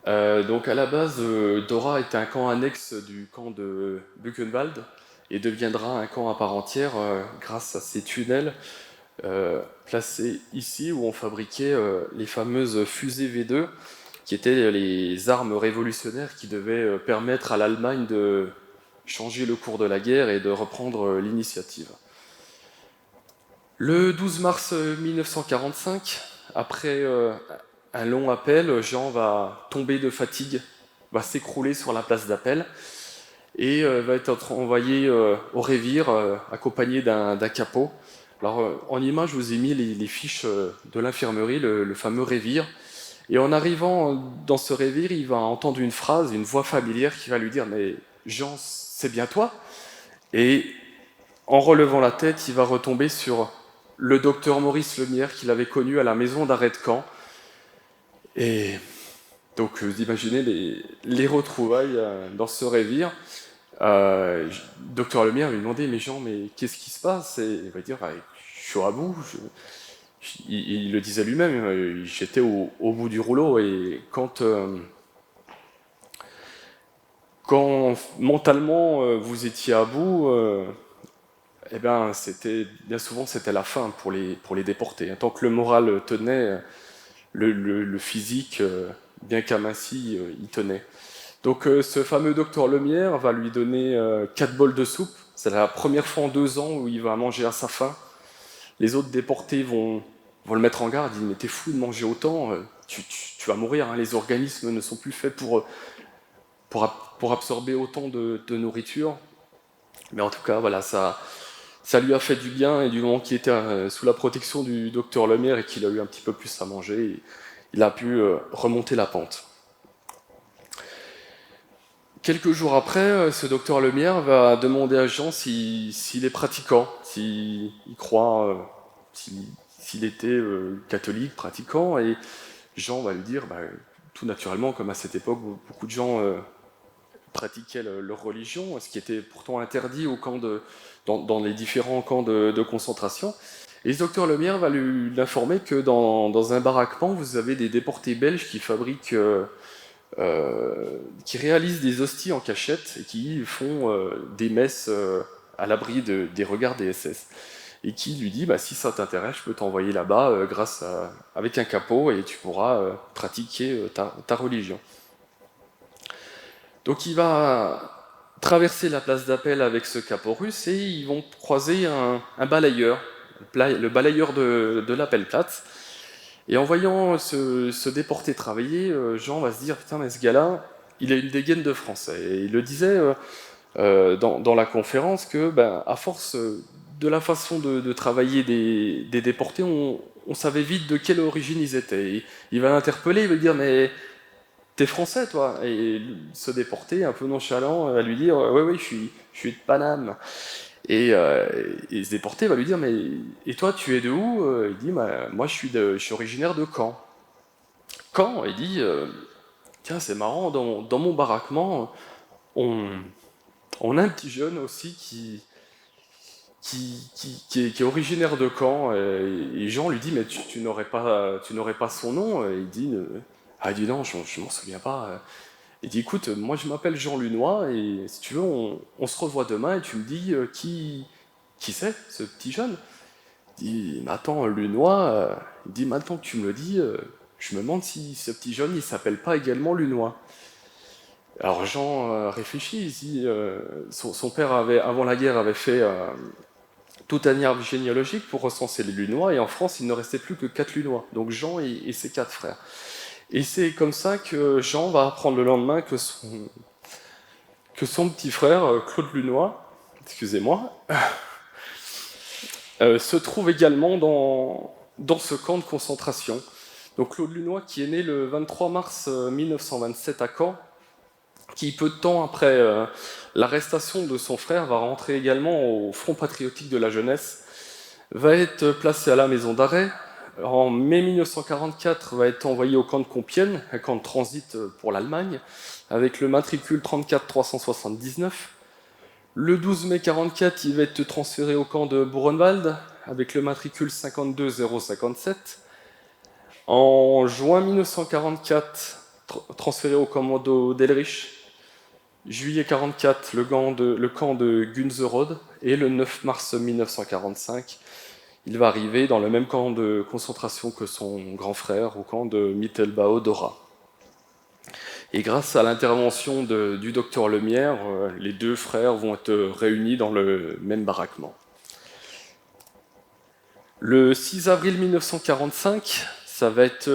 Donc à la base, Dora était un camp annexe du camp de Buchenwald et deviendra un camp à part entière grâce à ces tunnels placés ici où on fabriquait les fameuses fusées V2 qui étaient les armes révolutionnaires qui devaient permettre à l'Allemagne de changer le cours de la guerre et de reprendre l'initiative. Le 12 mars 1945, après un long appel, Jean va tomber de fatigue, va s'écrouler sur la place d'appel et va être envoyé au Révire accompagné d'un capot. Alors en image, je vous ai mis les fiches de l'infirmerie, le fameux Révire. Et en arrivant dans ce Révire, il va entendre une phrase, une voix familière qui va lui dire « Mais Jean, c'est bien toi ?» Et en relevant la tête, il va retomber sur le docteur Maurice Lemierre qu'il avait connu à la maison d'arrêt de Caen. Et donc vous imaginez les retrouvailles dans ce Révire. Docteur Lemierre lui demandait « Mais Jean, mais qu'est-ce qui se passe ?» Et il va dire bah, « Je suis à bout. » Il le disait lui-même, j'étais au bout du rouleau. Et quand mentalement vous étiez à bout, eh ben, bien souvent c'était la fin pour les déportés. Tant que le moral tenait, le physique, bien qu'amincit, il tenait. Donc ce fameux docteur Lemierre va lui donner 4 bols de soupe. C'est la première fois en 2 ans où il va manger à sa faim. Les autres déportés vont le mettre en garde. Ils disent « Mais t'es fou de manger autant, tu vas mourir, hein, les organismes ne sont plus faits pour absorber autant de nourriture. » Mais en tout cas, voilà, ça ça lui a fait du bien, et du moment qu'il était sous la protection du docteur Lemierre et qu'il a eu un petit peu plus à manger, il a pu remonter la pente. Quelques jours après, ce docteur Lemierre va demander à Jean s'il est pratiquant, s'il croit, s'il était catholique, pratiquant, et Jean va lui dire, tout naturellement, comme à cette époque, beaucoup de gens pratiquaient leur religion, ce qui était pourtant interdit dans les différents camps de concentration. Et ce docteur Lemierre va l'informer que dans un baraquement, vous avez des déportés belges qui fabriquent, qui réalisent des hosties en cachette et qui font des messes à l'abri des regards des SS. Et qui lui dit, si ça t'intéresse, je peux t'envoyer là-bas avec un capot et tu pourras pratiquer ta religion. Donc il va traverser la place d'Appel avec ce capot russe et ils vont croiser un balayeur, le balayeur de l'Appelplatz. Et en voyant se déporter travailler, Jean va se dire, putain, mais ce gars-là, il a une dégaine de français. Et il le disait dans la conférence que, à force de la façon de travailler des déportés, on savait vite de quelle origine ils étaient. Et il va l'interpeller, il va lui dire, mais t'es français, toi? Et se déporter, un peu nonchalant, va lui dire, oui, oui, je suis de Paname. Et ce déporté va lui dire, mais et toi, tu es de où? Il dit, moi, je suis originaire de Caen. Caen? Il dit, tiens, c'est marrant, dans mon baraquement, on, on a un petit jeune aussi qui est originaire de Caen. Et Jean lui dit, mais tu n'aurais pas son nom? Et il dit non, je m'en souviens pas. Il dit, écoute, moi je m'appelle Jean Lunois, et si tu veux, on se revoit demain et tu me dis qui c'est, ce petit jeune? Il dit, mais attends, Lunois, il dit, maintenant que tu me le dis, je me demande si ce petit jeune, il s'appelle pas également Lunois. Alors Jean réfléchit, il dit, son père avant la guerre, avait fait tout un arbre généalogique pour recenser les Lunois, et en France, il ne restait plus que 4 Lunois, donc Jean et ses 4 frères. Et c'est comme ça que Jean va apprendre le lendemain que son petit frère, Claude Lunois, excusez-moi, se trouve également dans ce camp de concentration. Donc Claude Lunois, qui est né le 23 mars 1927 à Caen, qui peu de temps après l'arrestation de son frère va rentrer également au Front patriotique de la jeunesse, va être placé à la maison d'arrêt. En mai 1944, va être envoyé au camp de Compiègne, un camp de transit pour l'Allemagne, avec le matricule 34379. Le 12 mai 1944, il va être transféré au camp de Buchenwald, avec le matricule 52057. En juin 1944, transféré au commando d'Elrich. Juillet 1944, le camp de Gunzerode. Et le 9 mars 1945, il va arriver dans le même camp de concentration que son grand frère, au camp de Mittelbau-Dora. Et grâce à l'intervention du docteur Lemierre, les deux frères vont être réunis dans le même baraquement. Le 6 avril 1945, ça va être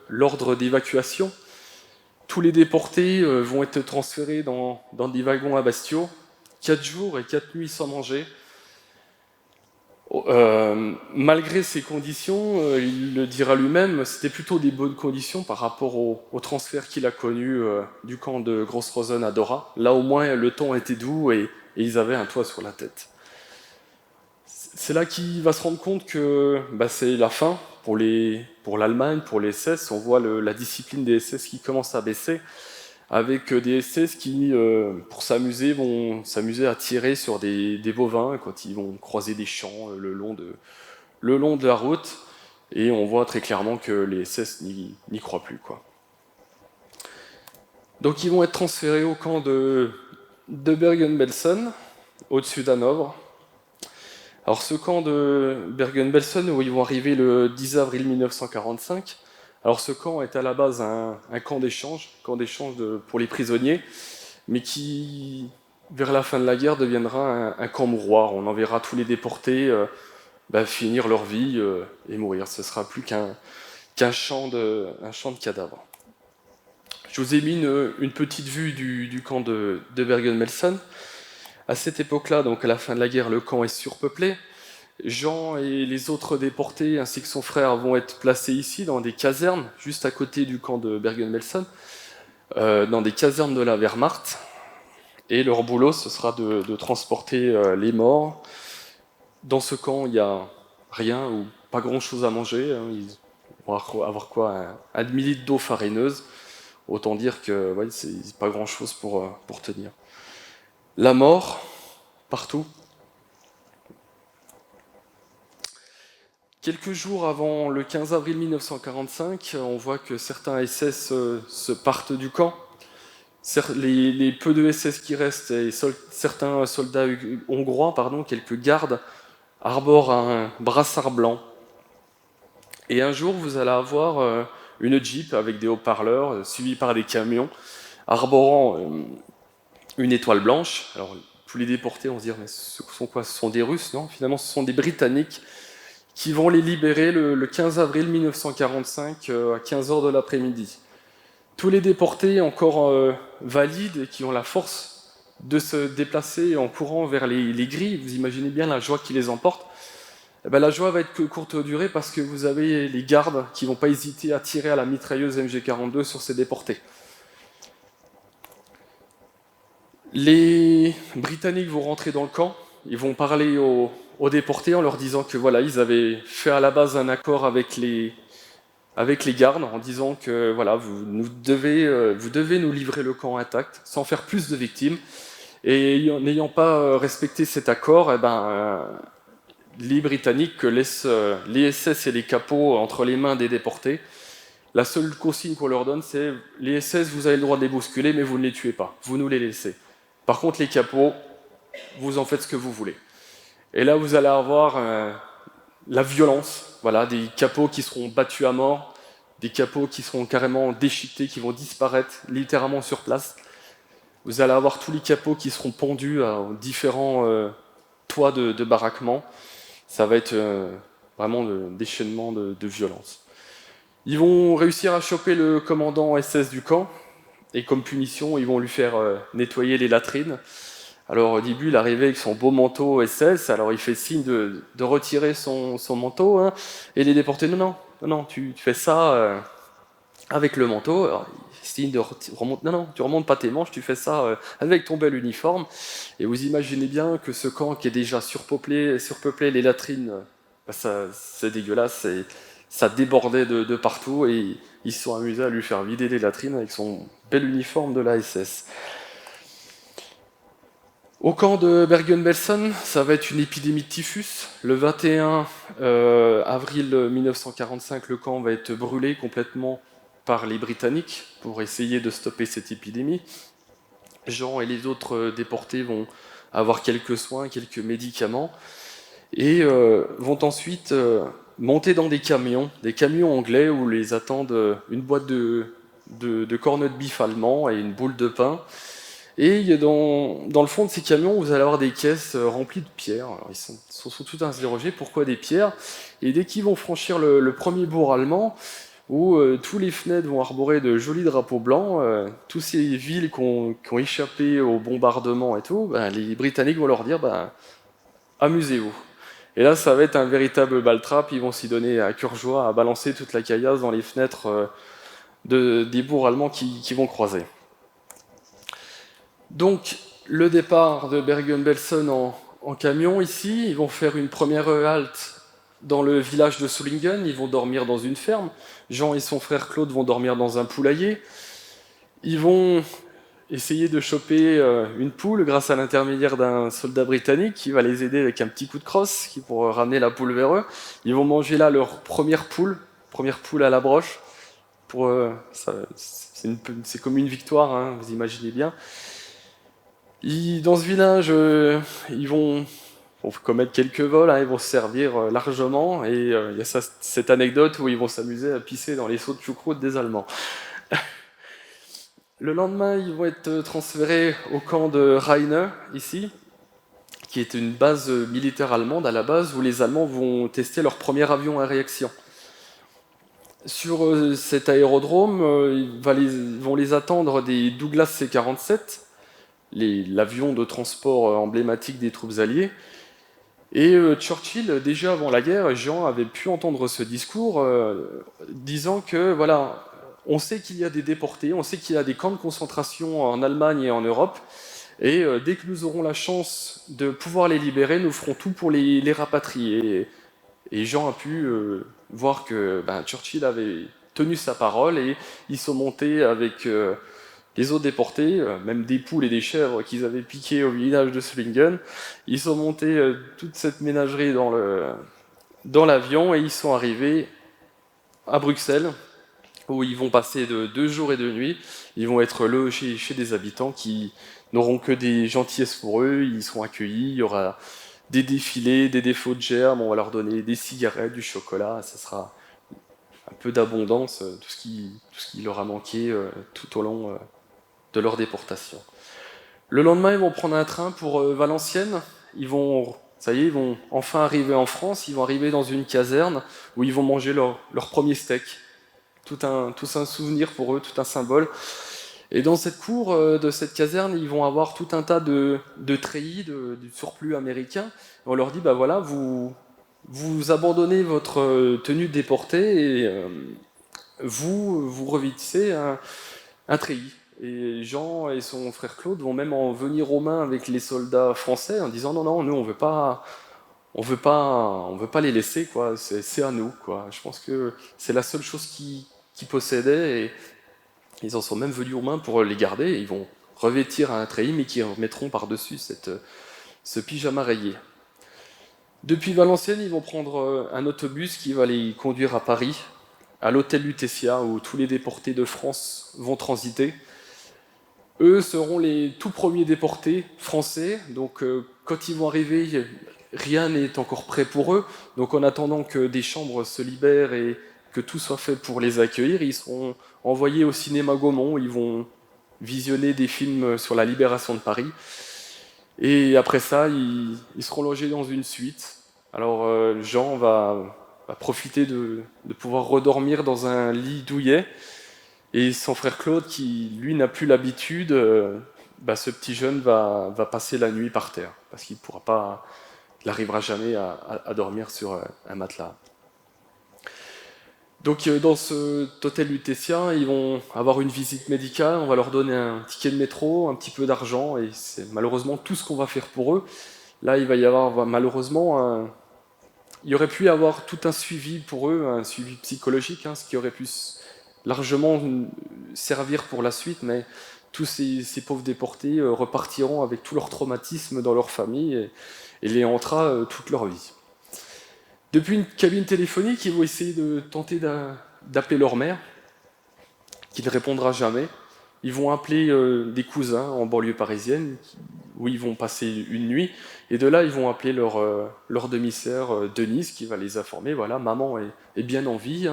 l'ordre d'évacuation. Tous les déportés vont être transférés dans des wagons à Bastio, 4 jours et 4 nuits sans manger. Malgré ces conditions, il le dira lui-même, c'était plutôt des bonnes conditions par rapport au transfert qu'il a connu du camp de Gross-Rosen à Dora. Là, au moins, le temps était doux et ils avaient un toit sur la tête. C'est là qu'il va se rendre compte que c'est la fin pour l'Allemagne, pour les SS. On voit la discipline des SS qui commence à baisser, avec des SS qui, pour s'amuser, vont s'amuser à tirer sur des bovins quand ils vont croiser des champs le long de la route. Et on voit très clairement que les SS n'y croient plus, quoi. Donc ils vont être transférés au camp de Bergen-Belsen, au-dessus d'Hanovre. Alors ce camp de Bergen-Belsen, où ils vont arriver le 10 avril 1945, alors ce camp est à la base un camp d'échange pour les prisonniers, mais qui, vers la fin de la guerre, deviendra un camp mouroir. On enverra tous les déportés finir leur vie et mourir. Ce sera plus qu'un champ de cadavres. Je vous ai mis une petite vue du camp de Bergen-Belsen. À cette époque-là, donc à la fin de la guerre, le camp est surpeuplé. Jean et les autres déportés, ainsi que son frère, vont être placés ici, dans des casernes, juste à côté du camp de Bergen-Belsen, dans des casernes de la Wehrmacht. Et leur boulot, ce sera de transporter les morts. Dans ce camp, il n'y a rien ou pas grand-chose à manger. Ils vont avoir quoi, un demi-litre d'eau farineuse. Autant dire que ouais, c'est pas grand-chose pour tenir. La mort, partout. Quelques jours avant le 15 avril 1945, on voit que certains SS se partent du camp. Les peu de SS qui restent, et certains soldats hongrois, quelques gardes, arborent un brassard blanc. Et un jour, vous allez avoir une Jeep avec des haut-parleurs, suivie par des camions, arborant une étoile blanche. Alors, tous les déportés vont se dire, mais ce sont quoi? Ce sont des Russes? Non, finalement, ce sont des Britanniques qui vont les libérer le 15 avril 1945 à 15h de l'après-midi. Tous les déportés encore valides et qui ont la force de se déplacer en courant vers les grilles, vous imaginez bien la joie qui les emporte. Eh ben, la joie va être que courte durée parce que vous avez les gardes qui ne vont pas hésiter à tirer à la mitrailleuse MG42 sur ces déportés. Les Britanniques vont rentrer dans le camp, ils vont parler aux déportés en leur disant que voilà, ils avaient fait à la base un accord avec les gardes en disant que voilà, vous devez nous livrer le camp intact sans faire plus de victimes. Et n'ayant pas respecté cet accord, les Britanniques laissent les SS et les capots entre les mains des déportés. La seule consigne qu'on leur donne, c'est les SS, vous avez le droit de les bousculer, mais vous ne les tuez pas, vous nous les laissez. Par contre, les capots, vous en faites ce que vous voulez. Et là, vous allez avoir la violence, voilà, des capots qui seront battus à mort, des capots qui seront carrément déchiquetés, qui vont disparaître littéralement sur place. Vous allez avoir tous les capots qui seront pendus aux différents toits de baraquement. Ça va être vraiment le déchaînement de violence. Ils vont réussir à choper le commandant SS du camp, et comme punition, ils vont lui faire nettoyer les latrines. Alors au début, il arrivait avec son beau manteau SS, alors il fait signe de retirer son manteau, hein, et les déportés, non, tu fais ça avec le manteau, alors, signe de remonte, non, tu remontes pas tes manches, tu fais ça avec ton bel uniforme, et vous imaginez bien que ce camp qui est déjà surpeuplé les latrines, c'est dégueulasse, ça débordait de partout, et ils se sont amusés à lui faire vider les latrines avec son bel uniforme de la SS. Au camp de Bergen-Belsen, ça va être une épidémie de typhus. Le 21 avril 1945, le camp va être brûlé complètement par les Britanniques pour essayer de stopper cette épidémie. Jean et les autres déportés vont avoir quelques soins, quelques médicaments, et vont ensuite monter dans des camions anglais où les attendent une boîte de cornets de bif allemands et une boule de pain. Et dans le fond de ces camions, vous allez avoir des caisses remplies de pierres. Alors, ils sont tout interrogés, pourquoi des pierres? Et dès qu'ils vont franchir le premier bourg allemand, où tous les fenêtres vont arborer de jolis drapeaux blancs, toutes ces villes qui ont échappé au bombardement et tout, les Britanniques vont leur dire amusez-vous. Et là, ça va être un véritable bal-trap, ils vont s'y donner à cœur joie à balancer toute la caillasse dans les fenêtres des bourgs allemands qui vont croiser. Donc, le départ de Bergen-Belsen en camion ici, ils vont faire une première halte dans le village de Solingen, ils vont dormir dans une ferme. Jean et son frère Claude vont dormir dans un poulailler. Ils vont essayer de choper une poule grâce à l'intermédiaire d'un soldat britannique qui va les aider avec un petit coup de crosse pour ramener la poule vers eux. Ils vont manger là leur première poule à la broche. C'est comme une victoire, hein, vous imaginez bien. Dans ce village, ils vont commettre quelques vols, hein, ils vont se servir largement, et il y a cette anecdote où ils vont s'amuser à pisser dans les seaux de choucroute des Allemands. Le lendemain, ils vont être transférés au camp de Rheine, ici, qui est une base militaire allemande à la base, où les Allemands vont tester leur premier avion à réaction. Sur cet aérodrome, vont les attendre des Douglas C-47, l'avion de transport emblématique des troupes alliées. Et Churchill, déjà avant la guerre, Jean avait pu entendre ce discours disant que voilà, on sait qu'il y a des déportés, on sait qu'il y a des camps de concentration en Allemagne et en Europe, et dès que nous aurons la chance de pouvoir les libérer, nous ferons tout pour les rapatrier. Et Jean a pu voir que Churchill avait tenu sa parole et ils sont montés avec les autres déportés, même des poules et des chèvres qu'ils avaient piquées au village de Slingen. Ils sont montés toute cette ménagerie dans l'avion et ils sont arrivés à Bruxelles où ils vont passer de 2 jours et 2 nuits. Ils vont être logés chez des habitants qui n'auront que des gentillesses pour eux, ils seront accueillis, il y aura des défilés, des défauts de germes, on va leur donner des cigarettes, du chocolat, ça sera un peu d'abondance, tout ce qui leur a manqué tout au long de leur déportation. Le lendemain, ils vont prendre un train pour Valenciennes, ça y est, ils vont enfin arriver en France, ils vont arriver dans une caserne où ils vont manger leur premier steak. Tout un souvenir pour eux, tout un symbole. Et dans cette cour de cette caserne, ils vont avoir tout un tas de treillis, du surplus américain. Et on leur dit, bah voilà, vous abandonnez votre tenue déportée et vous revêtissez un treillis. Et Jean et son frère Claude vont même en venir aux mains avec les soldats français en disant non, nous on veut pas les laisser, quoi. C'est à nous, quoi. Je pense que c'est la seule chose qu'ils possédaient et ils en sont même venus aux mains pour les garder. Et ils vont revêtir un treillis, mais qui remettront par-dessus ce pyjama rayé. Depuis Valenciennes, ils vont prendre un autobus qui va les conduire à Paris, à l'hôtel Lutetia, où tous les déportés de France vont transiter. Eux seront les tout premiers déportés français, donc quand ils vont arriver, rien n'est encore prêt pour eux. Donc en attendant que des chambres se libèrent et que tout soit fait pour les accueillir, ils seront envoyés au cinéma Gaumont, ils vont visionner des films sur la libération de Paris. Et après ça, ils seront logés dans une suite. Alors Jean va profiter de pouvoir redormir dans un lit douillet. Et son frère Claude, qui lui n'a plus l'habitude, ce petit jeune va passer la nuit par terre, parce qu'il n'arrivera jamais à dormir sur un matelas. Donc dans cet hôtel Lutetia, ils vont avoir une visite médicale, on va leur donner un ticket de métro, un petit peu d'argent, et c'est malheureusement tout ce qu'on va faire pour eux. Là, il va y avoir malheureusement il y aurait pu y avoir tout un suivi pour eux, un suivi psychologique, ce qui aurait pu largement servir pour la suite, mais tous ces pauvres déportés repartiront avec tout leur traumatisme dans leur famille et les hantera toute leur vie. Depuis une cabine téléphonique, ils vont essayer de tenter d'appeler leur mère, qui ne répondra jamais. Ils vont appeler des cousins en banlieue parisienne, où ils vont passer une nuit, et de là, ils vont appeler leur demi-sœur Denise, qui va les informer, voilà, maman est bien en vie,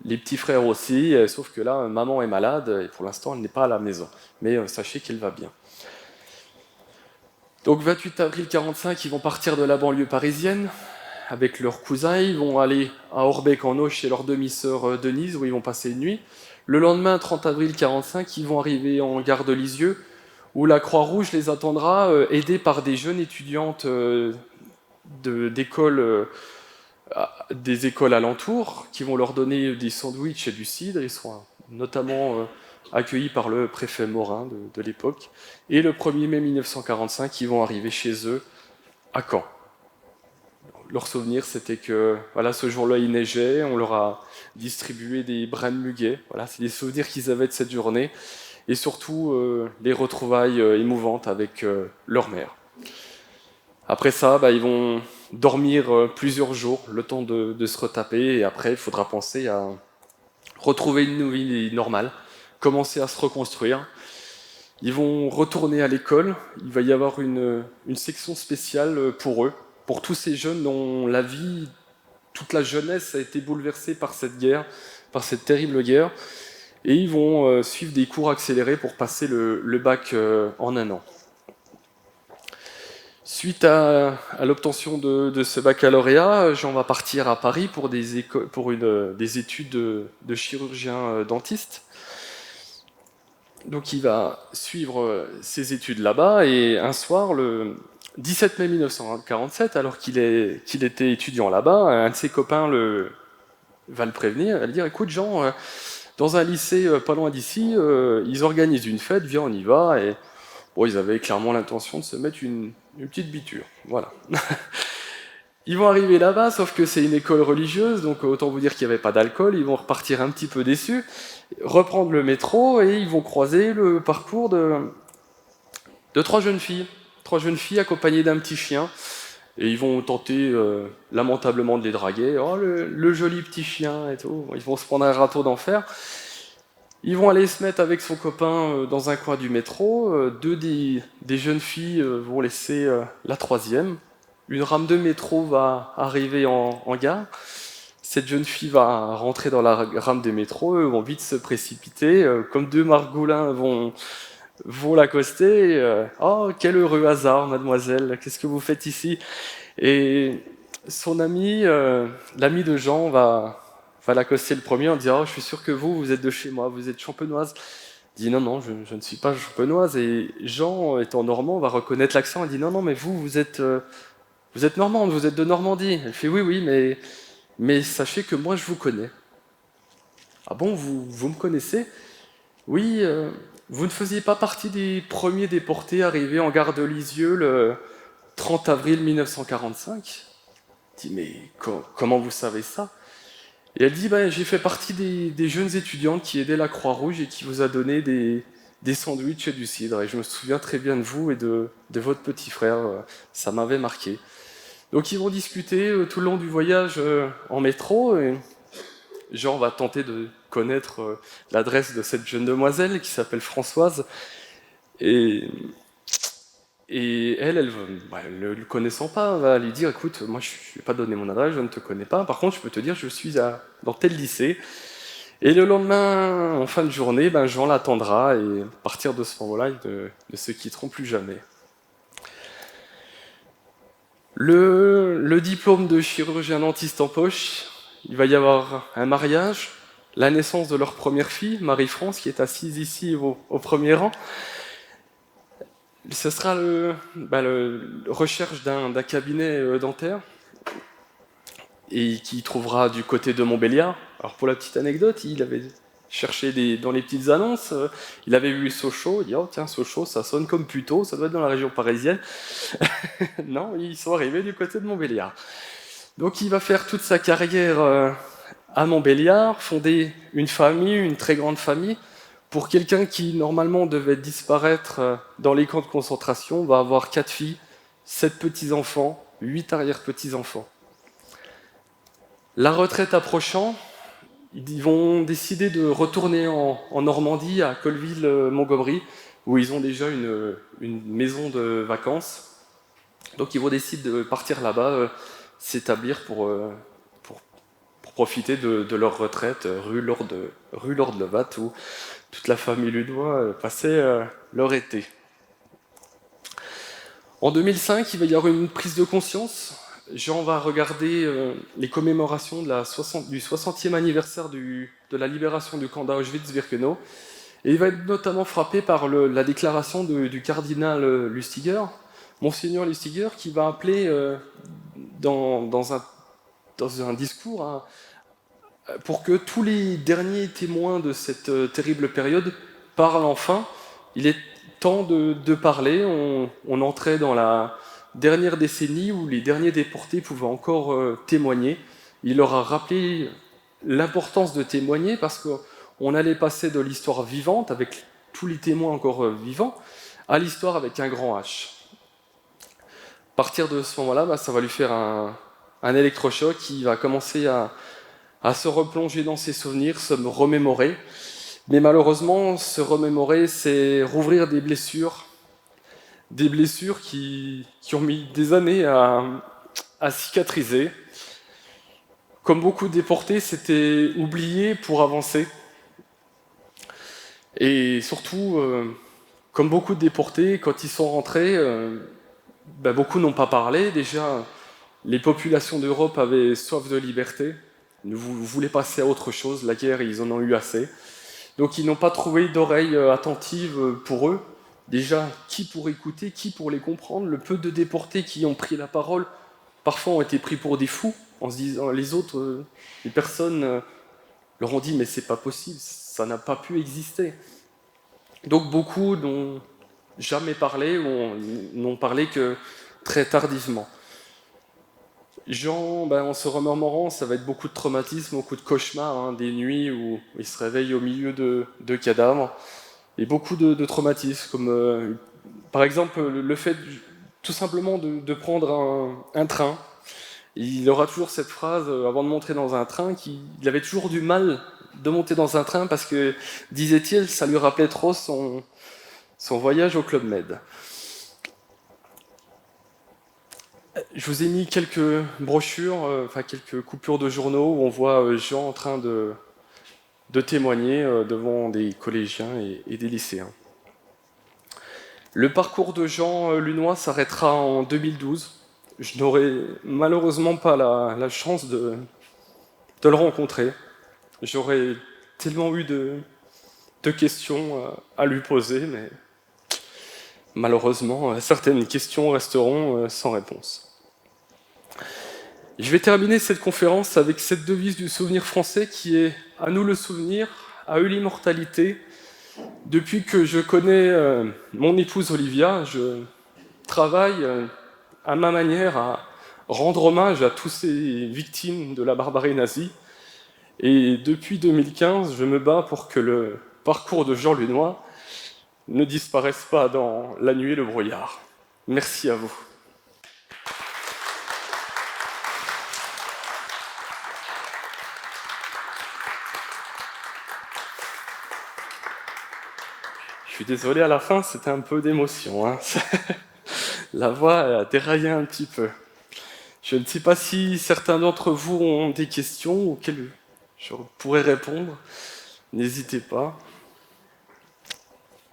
les petits frères aussi, sauf que là, maman est malade, et pour l'instant, elle n'est pas à la maison. Mais sachez qu'elle va bien. Donc 28 avril 1945, ils vont partir de la banlieue parisienne, avec leurs cousins, ils vont aller à Orbec-en-Auge chez leur demi-sœur Denise, où ils vont passer une nuit. Le lendemain, 30 avril 1945, ils vont arriver en gare de Lisieux, où la Croix-Rouge les attendra, aidés par des jeunes étudiantes des écoles alentours, qui vont leur donner des sandwichs et du cidre. Ils seront notamment accueillis par le préfet Morin de l'époque. Et le 1er mai 1945, ils vont arriver chez eux à Caen. Leur souvenir, c'était que voilà, ce jour-là, il neigeait, on leur a distribué des brins de muguet. Voilà, c'est des souvenirs qu'ils avaient de cette journée. Et surtout, les retrouvailles émouvantes avec leur mère. Après ça, ils vont dormir plusieurs jours, le temps de se retaper. Et après, il faudra penser à retrouver une vie normale, commencer à se reconstruire. Ils vont retourner à l'école. Il va y avoir une section spéciale pour eux, pour tous ces jeunes dont la vie, toute la jeunesse a été bouleversée par cette guerre, par cette terrible guerre. Et ils vont suivre des cours accélérés pour passer le bac en un an. Suite à l'obtention de ce baccalauréat, Jean va partir à Paris pour des études de chirurgien dentiste. Donc il va suivre ses études là-bas, et un soir, le 17 mai 1947, alors qu'il était étudiant là-bas, un de ses copains va le prévenir, va lui dire: écoute Jean, dans un lycée pas loin d'ici, ils organisent une fête, viens on y va. Et bon, ils avaient clairement l'intention de se mettre une petite biture. Voilà. Ils vont arriver là-bas, sauf que c'est une école religieuse, donc autant vous dire qu'il n'y avait pas d'alcool. Ils vont repartir un petit peu déçus, reprendre le métro, et ils vont croiser le parcours de trois jeunes filles. Trois jeunes filles accompagnées d'un petit chien. Et ils vont tenter lamentablement de les draguer. Oh, le joli petit chien et tout. Ils vont se prendre un râteau d'enfer. Ils vont aller se mettre avec son copain dans un coin du métro. Deux des jeunes filles vont laisser la troisième. Une rame de métro va arriver en gare. Cette jeune fille va rentrer dans la rame de métro. Eux vont vite se précipiter. Comme deux margoulins vont l'accoster. Oh, quel heureux hasard, mademoiselle. Qu'est-ce que vous faites ici? Et son ami, l'ami de Jean, va l'accoster le premier en disant: oh, je suis sûr que vous êtes de chez moi, vous êtes champenoise. Il dit: non, non, je ne suis pas champenoise. Et Jean, étant normand, va reconnaître l'accent. Il dit: non, non, mais vous êtes normande, vous êtes de Normandie. Elle fait: oui, oui, mais sachez que moi, je vous connais. Ah bon, vous me connaissez? Oui, vous ne faisiez pas partie des premiers déportés arrivés en gare de Lisieux le 30 avril 1945? Je dis: mais comment vous savez ça? Et elle dit: ben, j'ai fait partie des jeunes étudiantes qui aidaient la Croix-Rouge et qui vous a donné des sandwichs et du cidre. Et je me souviens très bien de vous et de votre petit frère, ça m'avait marqué. Donc ils vont discuter tout le long du voyage en métro, et Jean va tenter de connaître l'adresse de cette jeune demoiselle qui s'appelle Françoise. Et elle, ne le connaissant pas, va lui dire: écoute, moi je ne vais pas donner mon adresse, je ne te connais pas. Par contre, je peux te dire, je suis dans tel lycée. Et le lendemain, en fin de journée, Jean l'attendra, et à partir de ce moment-là, ils ne se quitteront plus jamais. Le diplôme de chirurgien dentiste en poche, il va y avoir un mariage, la naissance de leur première fille, Marie-France, qui est assise ici au premier rang. Ce sera le recherche d'un cabinet dentaire, et qui trouvera du côté de Montbéliard. Alors pour la petite anecdote, il avait cherché dans les petites annonces, il avait vu Sochaux, il dit: oh tiens, Sochaux, ça sonne comme Puteaux, ça doit être dans la région parisienne. Non, ils sont arrivés du côté de Montbéliard. Donc il va faire toute sa carrière à Montbéliard, fonder une famille, une très grande famille. Pour quelqu'un qui normalement devait disparaître dans les camps de concentration, va avoir 4 filles, 7 petits-enfants, 8 arrière-petits-enfants. La retraite approchant, ils vont décider de retourner en Normandie, à Colleville-Montgomery, où ils ont déjà une maison de vacances. Donc ils vont décider de partir là-bas, s'établir pour profiter de leur retraite rue Lord Lovat, où toute la famille ludois passait leur été. En 2005, il va y avoir une prise de conscience. Jean va regarder les commémorations du 60e anniversaire de la libération du camp d'Auschwitz-Birkenau, et il va être notamment frappé par la déclaration du cardinal Lustiger, Monseigneur Lustiger, qui va appeler dans un discours pour que tous les derniers témoins de cette terrible période parlent enfin. Il est temps de parler. On entrait dans la dernière décennie où les derniers déportés pouvaient encore témoigner. Il leur a rappelé l'importance de témoigner, parce qu'on allait passer de l'histoire vivante, avec tous les témoins encore vivants, à l'histoire avec un grand H. À partir de ce moment-là, ça va lui faire un électrochoc. Il va commencer à se replonger dans ses souvenirs, se remémorer. Mais malheureusement, se remémorer, c'est rouvrir des blessures qui ont mis des années à cicatriser. Comme beaucoup de déportés, c'était oublié pour avancer. Et surtout, comme beaucoup de déportés, quand ils sont rentrés, beaucoup n'ont pas parlé. Déjà, les populations d'Europe avaient soif de liberté, ils voulaient passer à autre chose. La guerre, ils en ont eu assez. Donc ils n'ont pas trouvé d'oreille attentive pour eux. Déjà, qui pour écouter, qui pour les comprendre? Le peu de déportés qui ont pris la parole, parfois ont été pris pour des fous, en se disant, les autres, les personnes leur ont dit, mais c'est pas possible, ça n'a pas pu exister. Donc beaucoup n'ont jamais parlé ou n'ont parlé que très tardivement. Jean, en se remémorant, ça va être beaucoup de traumatismes, beaucoup de cauchemars, hein, des nuits où il se réveille au milieu de cadavres, et beaucoup de traumatismes, comme par exemple le fait tout simplement de prendre un train. Il aura toujours cette phrase avant de monter dans un train, qu'il avait toujours du mal de monter dans un train parce que, disait-il, ça lui rappelait trop son voyage au Club Med. Je vous ai mis quelques brochures, quelques coupures de journaux où on voit Jean en train de témoigner devant des collégiens et des lycéens. Le parcours de Jean Lunois s'arrêtera en 2012. Je n'aurai malheureusement pas la chance de le rencontrer. J'aurais tellement eu de questions à lui poser, mais malheureusement, certaines questions resteront sans réponse. Je vais terminer cette conférence avec cette devise du souvenir français qui est « À nous le souvenir, à eux l'immortalité ». Depuis que je connais mon épouse Olivia, je travaille à ma manière à rendre hommage à tous ces victimes de la barbarie nazie. Et depuis 2015, je me bats pour que le parcours de Jean Lunois ne disparaisse pas dans la nuit et le brouillard. Merci à vous. Je suis désolé, à la fin, c'était un peu d'émotion. Hein. La voix a déraillé un petit peu. Je ne sais pas si certains d'entre vous ont des questions auxquelles je pourrais répondre. N'hésitez pas.